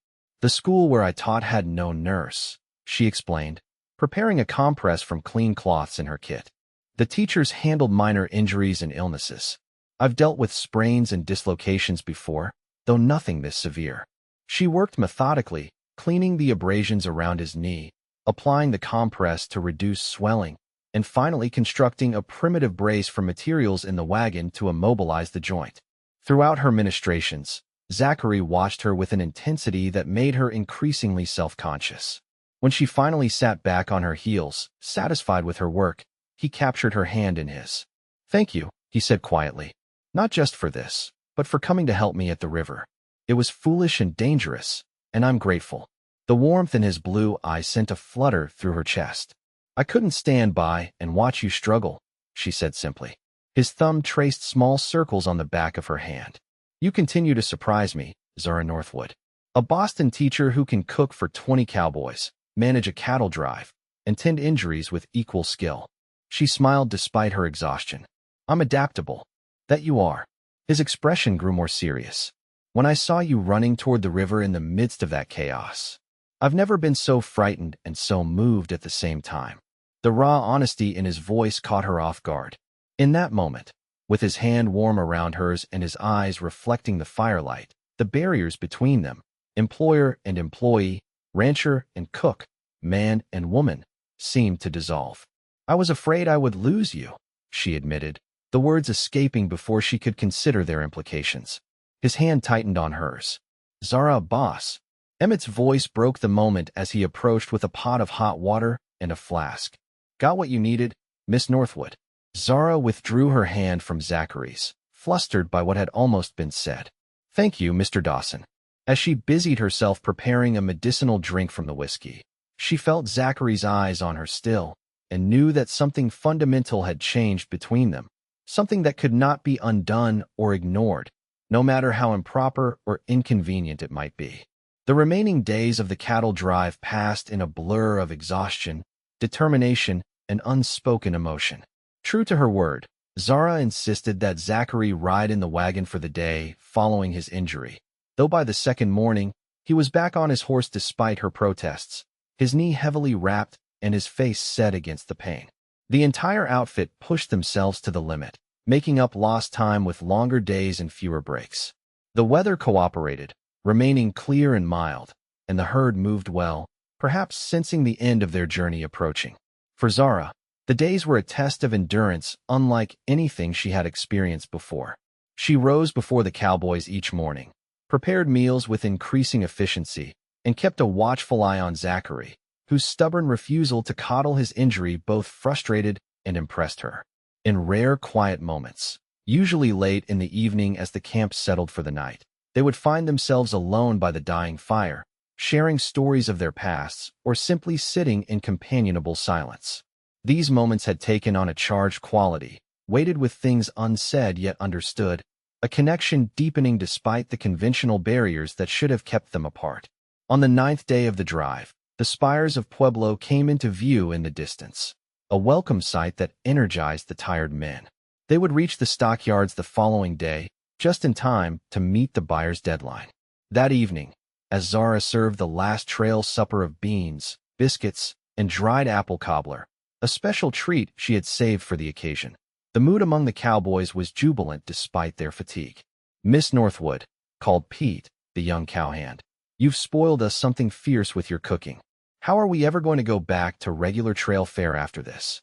The school where I taught had no nurse, she explained, preparing a compress from clean cloths in her kit. The teachers handled minor injuries and illnesses. I've dealt with sprains and dislocations before, though nothing this severe. She worked methodically, cleaning the abrasions around his knee, applying the compress to reduce swelling, and finally constructing a primitive brace from materials in the wagon to immobilize the joint. Throughout her ministrations, Zachary watched her with an intensity that made her increasingly self-conscious. When she finally sat back on her heels, satisfied with her work, he captured her hand in his. Thank you, he said quietly. Not just for this, but for coming to help me at the river. It was foolish and dangerous, and I'm grateful. The warmth in his blue eyes sent a flutter through her chest. I couldn't stand by and watch you struggle, she said simply. His thumb traced small circles on the back of her hand. You continue to surprise me, Zara Northwood. A Boston teacher who can cook for 20 cowboys, manage a cattle drive, and tend injuries with equal skill. She smiled despite her exhaustion. I'm adaptable. That you are. His expression grew more serious. When I saw you running toward the river in the midst of that chaos, I've never been so frightened and so moved at the same time. The raw honesty in his voice caught her off guard. In that moment, with his hand warm around hers and his eyes reflecting the firelight, the barriers between them, employer and employee, rancher and cook, man and woman, seemed to dissolve. I was afraid I would lose you, she admitted, the words escaping before she could consider their implications. His hand tightened on hers. Zara, boss. Emmett's voice broke the moment as he approached with a pot of hot water and a flask. Got what you needed, Miss Northwood? Zara withdrew her hand from Zachary's, flustered by what had almost been said. Thank you, Mr. Dawson. As she busied herself preparing a medicinal drink from the whiskey, she felt Zachary's eyes on her still and knew that something fundamental had changed between them, something that could not be undone or ignored, no matter how improper or inconvenient it might be. The remaining days of the cattle drive passed in a blur of exhaustion, determination, and unspoken emotion. True to her word, Zara insisted that Zachary ride in the wagon for the day following his injury, though by the second morning, he was back on his horse despite her protests, his knee heavily wrapped and his face set against the pain. The entire outfit pushed themselves to the limit, making up lost time with longer days and fewer breaks. The weather cooperated, remaining clear and mild, and the herd moved well, perhaps sensing the end of their journey approaching. For Zara, the days were a test of endurance unlike anything she had experienced before. She rose before the cowboys each morning, prepared meals with increasing efficiency, and kept a watchful eye on Zachary, whose stubborn refusal to coddle his injury both frustrated and impressed her. In rare, quiet moments, usually late in the evening as the camp settled for the night, they would find themselves alone by the dying fire, sharing stories of their pasts or simply sitting in companionable silence. These moments had taken on a charged quality, weighted with things unsaid yet understood, a connection deepening despite the conventional barriers that should have kept them apart. On the 9th day of the drive, the spires of Pueblo came into view in the distance, a welcome sight that energized the tired men. They would reach the stockyards the following day, just in time to meet the buyer's deadline. That evening, as Zara served the last trail supper of beans, biscuits, and dried apple cobbler, a special treat she had saved for the occasion, the mood among the cowboys was jubilant despite their fatigue. "Miss Northwood," called Pete, the young cowhand, "you've spoiled us something fierce with your cooking. How are we ever going to go back to regular trail fare after this?"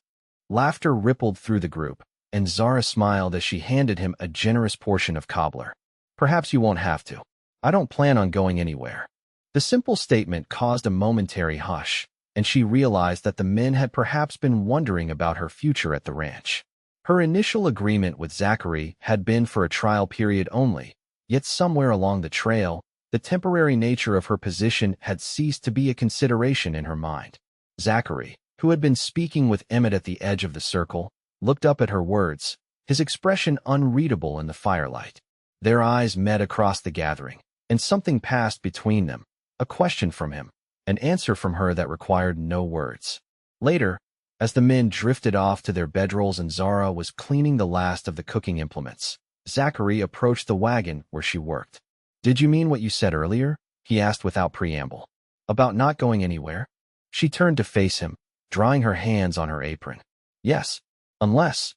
Laughter rippled through the group, and Zara smiled as she handed him a generous portion of cobbler. "Perhaps you won't have to. I don't plan on going anywhere." The simple statement caused a momentary hush, and she realized that the men had perhaps been wondering about her future at the ranch. Her initial agreement with Zachary had been for a trial period only, yet somewhere along the trail, the temporary nature of her position had ceased to be a consideration in her mind. Zachary, who had been speaking with Emmett at the edge of the circle, looked up at her words, his expression unreadable in the firelight. Their eyes met across the gathering, and something passed between them, a question from him, an answer from her that required no words. Later, as the men drifted off to their bedrolls and Zara was cleaning the last of the cooking implements, Zachary approached the wagon where she worked. "Did you mean what you said earlier?" he asked without preamble. "About not going anywhere?" She turned to face him, drying her hands on her apron. "Yes, unless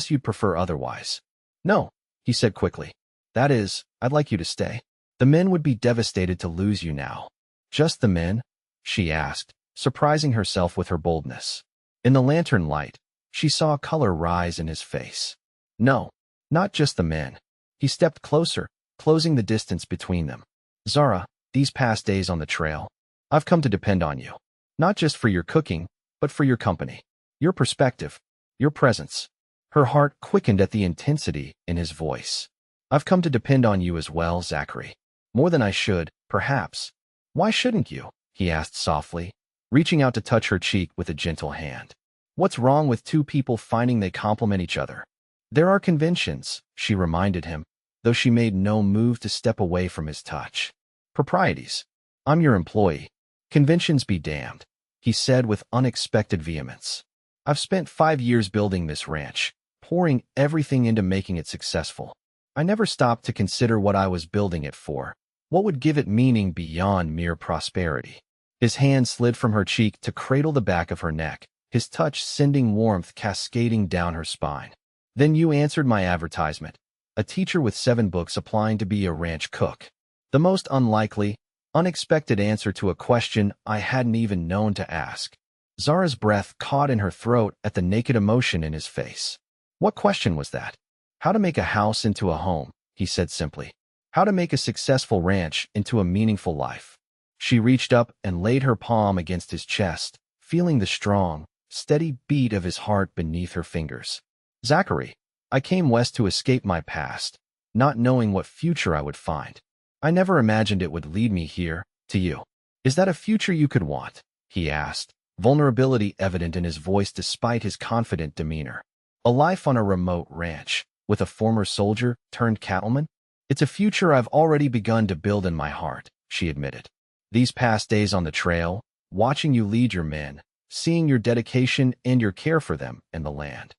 you'd prefer otherwise." "No," he said quickly. "That is, I'd like you to stay. The men would be devastated to lose you now." "Just the men?" she asked, surprising herself with her boldness. In the lantern light, she saw color rise in his face. "No, not just the men." He stepped closer, closing the distance between them. "Zara, these past days on the trail, I've come to depend on you. Not just for your cooking, but for your company, your perspective, your presence." Her heart quickened at the intensity in his voice. "I've come to depend on you as well, Zachary. More than I should, perhaps." "Why shouldn't you?" he asked softly, reaching out to touch her cheek with a gentle hand. "What's wrong with two people finding they complement each other?" "There are conventions," she reminded him, though she made no move to step away from his touch. "Proprieties. I'm your employee. Conventions be damned," he said with unexpected vehemence. "I've spent 5 years building this ranch, pouring everything into making it successful. I never stopped to consider what I was building it for, what would give it meaning beyond mere prosperity." His hand slid from her cheek to cradle the back of her neck, his touch sending warmth cascading down her spine. "Then you answered my advertisement. A teacher with 7 books applying to be a ranch cook." The most unlikely, unexpected answer to a question I hadn't even known to ask. Zara's breath caught in her throat at the naked emotion in his face. What question was that? "How to make a house into a home," he said simply. "How to make a successful ranch into a meaningful life." She reached up and laid her palm against his chest, feeling the strong, steady beat of his heart beneath her fingers. "Zachary, I came west to escape my past, not knowing what future I would find. I never imagined it would lead me here, to you. Is that a future you could want?" he asked, vulnerability evident in his voice despite his confident demeanor. "A life on a remote ranch, with a former soldier turned cattleman? It's a future I've already begun to build in my heart," she admitted. "These past days on the trail, watching you lead your men, seeing your dedication and your care for them and the land.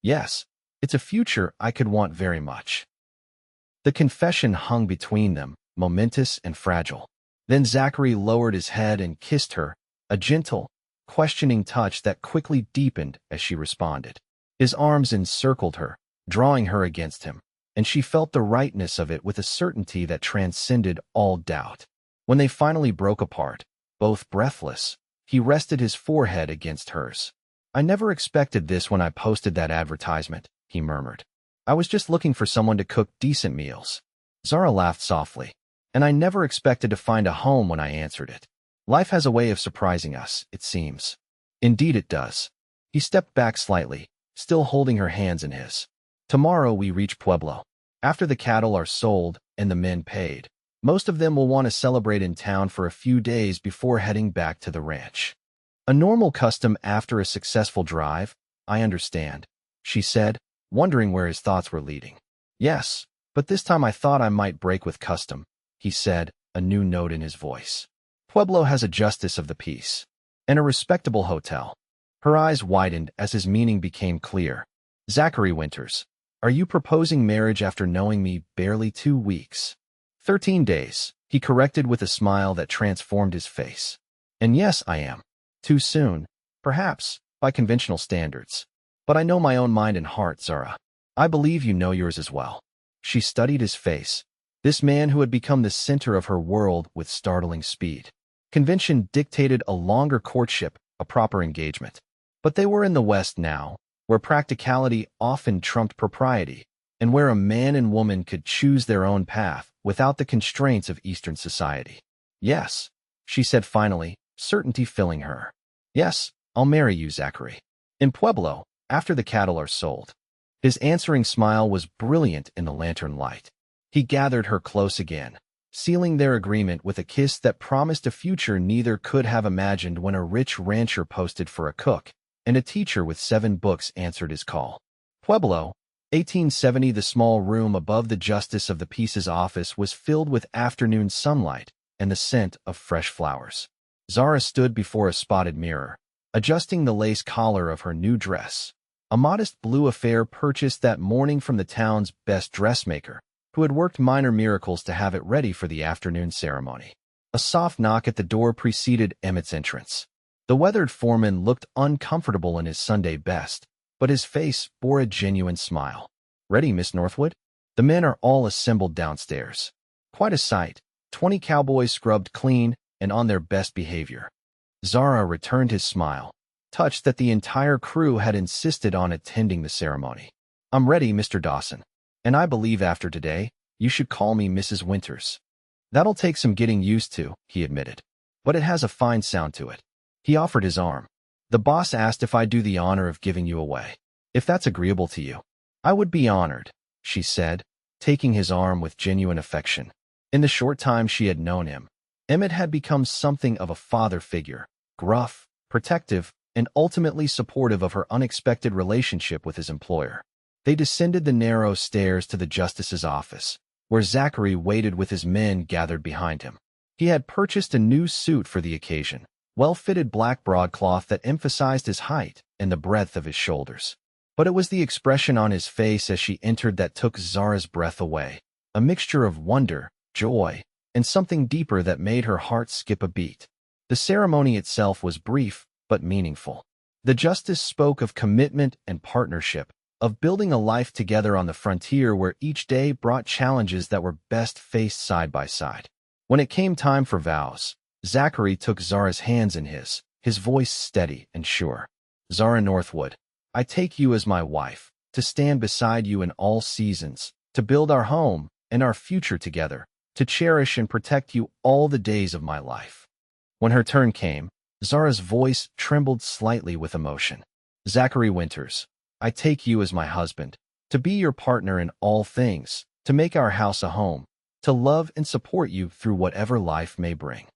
Yes, it's a future I could want very much." The confession hung between them, momentous and fragile. Then Zachary lowered his head and kissed her, a gentle, questioning touch that quickly deepened as she responded. His arms encircled her, drawing her against him, and she felt the rightness of it with a certainty that transcended all doubt. When they finally broke apart, both breathless, he rested his forehead against hers. "I never expected this when I posted that advertisement," he murmured. "I was just looking for someone to cook decent meals." Zara laughed softly. "And I never expected to find a home when I answered it. Life has a way of surprising us, it seems." "Indeed it does." He stepped back slightly, still holding her hands in his. "Tomorrow we reach Pueblo. After the cattle are sold and the men paid, most of them will want to celebrate in town for a few days before heading back to the ranch. A normal custom after a successful drive, I understand," she said, wondering where his thoughts were leading. "Yes, but this time I thought I might break with custom," he said, a new note in his voice. Pueblo has a justice of the peace and a respectable hotel. Her eyes widened as his meaning became clear. Zachary Winters, are you proposing marriage after knowing me barely 2 weeks? 13 days, he corrected with a smile that transformed his face. And yes, I am. Too soon, perhaps, by conventional standards. But I know my own mind and heart, Zara. I believe you know yours as well. She studied his face, this man who had become the center of her world with startling speed. Convention dictated a longer courtship, a proper engagement. But they were in the West now, where practicality often trumped propriety, and where a man and woman could choose their own path without the constraints of Eastern society. Yes, she said finally, certainty filling her. Yes, I'll marry you, Zachary. In Pueblo, after the cattle are sold. His answering smile was brilliant in the lantern light. He gathered her close again, sealing their agreement with a kiss that promised a future neither could have imagined when a rich rancher posted for a cook, and a teacher with 7 books answered his call. Pueblo, 1870. The small room above the Justice of the Peace's office was filled with afternoon sunlight and the scent of fresh flowers. Zara stood before a spotted mirror, adjusting the lace collar of her new dress, a modest blue affair purchased that morning from the town's best dressmaker, who had worked minor miracles to have it ready for the afternoon ceremony. A soft knock at the door preceded Emmett's entrance. The weathered foreman looked uncomfortable in his Sunday best, but his face bore a genuine smile. Ready, Miss Northwood? The men are all assembled downstairs. Quite a sight, 20 cowboys scrubbed clean and on their best behavior. Zara returned his smile, touched that the entire crew had insisted on attending the ceremony. I'm ready, Mr. Dawson, and I believe after today, you should call me Mrs. Winters. That'll take some getting used to, he admitted, but it has a fine sound to it. He offered his arm. The boss asked if I'd do the honor of giving you away. If that's agreeable to you. I would be honored, she said, taking his arm with genuine affection. In the short time she had known him, Emmett had become something of a father figure, gruff, protective, and ultimately supportive of her unexpected relationship with his employer. They descended the narrow stairs to the justice's office, where Zachary waited with his men gathered behind him. He had purchased a new suit for the occasion, well-fitted black broadcloth that emphasized his height and the breadth of his shoulders. But it was the expression on his face as she entered that took Zara's breath away, a mixture of wonder, joy, and something deeper that made her heart skip a beat. The ceremony itself was brief but meaningful. The justice spoke of commitment and partnership, of building a life together on the frontier where each day brought challenges that were best faced side by side. When it came time for vows, Zachary took Zara's hands in his voice steady and sure. Zara Northwood, I take you as my wife, to stand beside you in all seasons, to build our home and our future together, to cherish and protect you all the days of my life. When her turn came, Zara's voice trembled slightly with emotion. Zachary Winters, I take you as my husband, to be your partner in all things, to make our house a home, to love and support you through whatever life may bring.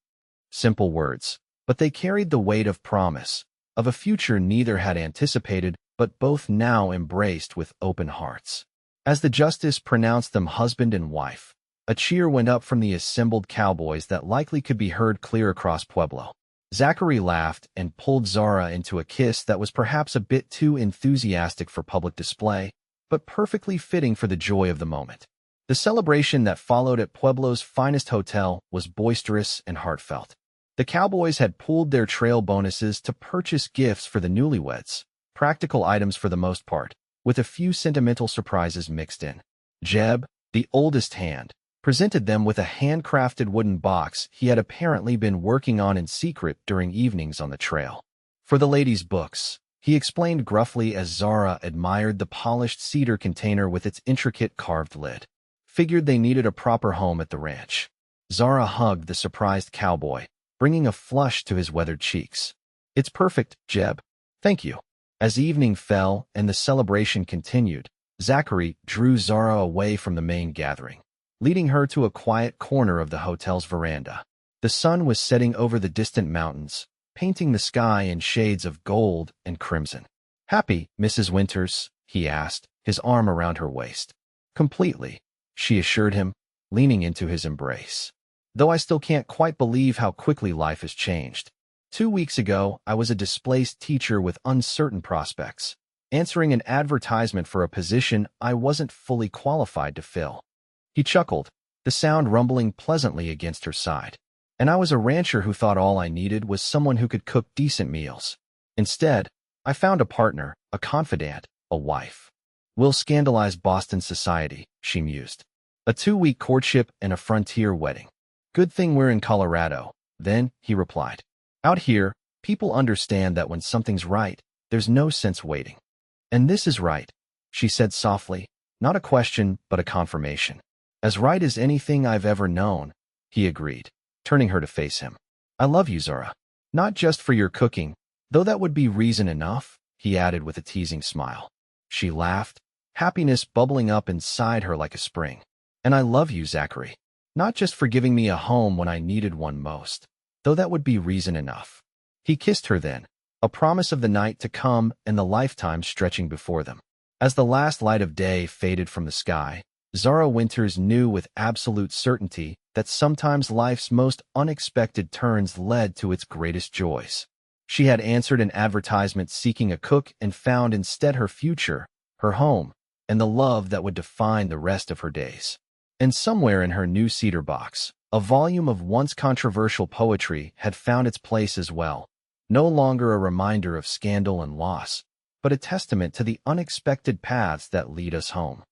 Simple words, but they carried the weight of promise, of a future neither had anticipated but both now embraced with open hearts. As the justice pronounced them husband and wife, a cheer went up from the assembled cowboys that likely could be heard clear across Pueblo. Zachary laughed and pulled Zara into a kiss that was perhaps a bit too enthusiastic for public display, but perfectly fitting for the joy of the moment. The celebration that followed at Pueblo's finest hotel was boisterous and heartfelt. The cowboys had pooled their trail bonuses to purchase gifts for the newlyweds, practical items for the most part, with a few sentimental surprises mixed in. Jeb, the oldest hand, presented them with a handcrafted wooden box he had apparently been working on in secret during evenings on the trail. For the ladies' books, he explained gruffly as Zara admired the polished cedar container with its intricate carved lid. Figured they needed a proper home at the ranch. Zara hugged the surprised cowboy, bringing a flush to his weathered cheeks. It's perfect, Jeb. Thank you. As evening fell and the celebration continued, Zachary drew Zara away from the main gathering, leading her to a quiet corner of the hotel's veranda. The sun was setting over the distant mountains, painting the sky in shades of gold and crimson. Happy, Mrs. Winters? He asked, his arm around her waist. Completely, she assured him, leaning into his embrace. though I still can't quite believe how quickly life has changed. 2 weeks ago, I was a displaced teacher with uncertain prospects, answering an advertisement for a position I wasn't fully qualified to fill. He chuckled, the sound rumbling pleasantly against her side. And I was a rancher who thought all I needed was someone who could cook decent meals. Instead, I found a partner, a confidant, a wife. We'll scandalize Boston society, she mused. A 2-week courtship and a frontier wedding. Good thing we're in Colorado, then, he replied. Out here, people understand that when something's right, there's no sense waiting. And this is right, she said softly, not a question, but a confirmation. As right as anything I've ever known, he agreed, turning her to face him. I love you, Zara. Not just for your cooking, though that would be reason enough, he added with a teasing smile. She laughed, happiness bubbling up inside her like a spring. And I love you, Zachary. Not just for giving me a home when I needed one most, though that would be reason enough. He kissed her then, a promise of the night to come and the lifetime stretching before them. As the last light of day faded from the sky, Zara Winters knew with absolute certainty that sometimes life's most unexpected turns led to its greatest joys. She had answered an advertisement seeking a cook and found instead her future, her home, and the love that would define the rest of her days. And somewhere in her new cedar box, a volume of once controversial poetry had found its place as well, no longer a reminder of scandal and loss, but a testament to the unexpected paths that lead us home.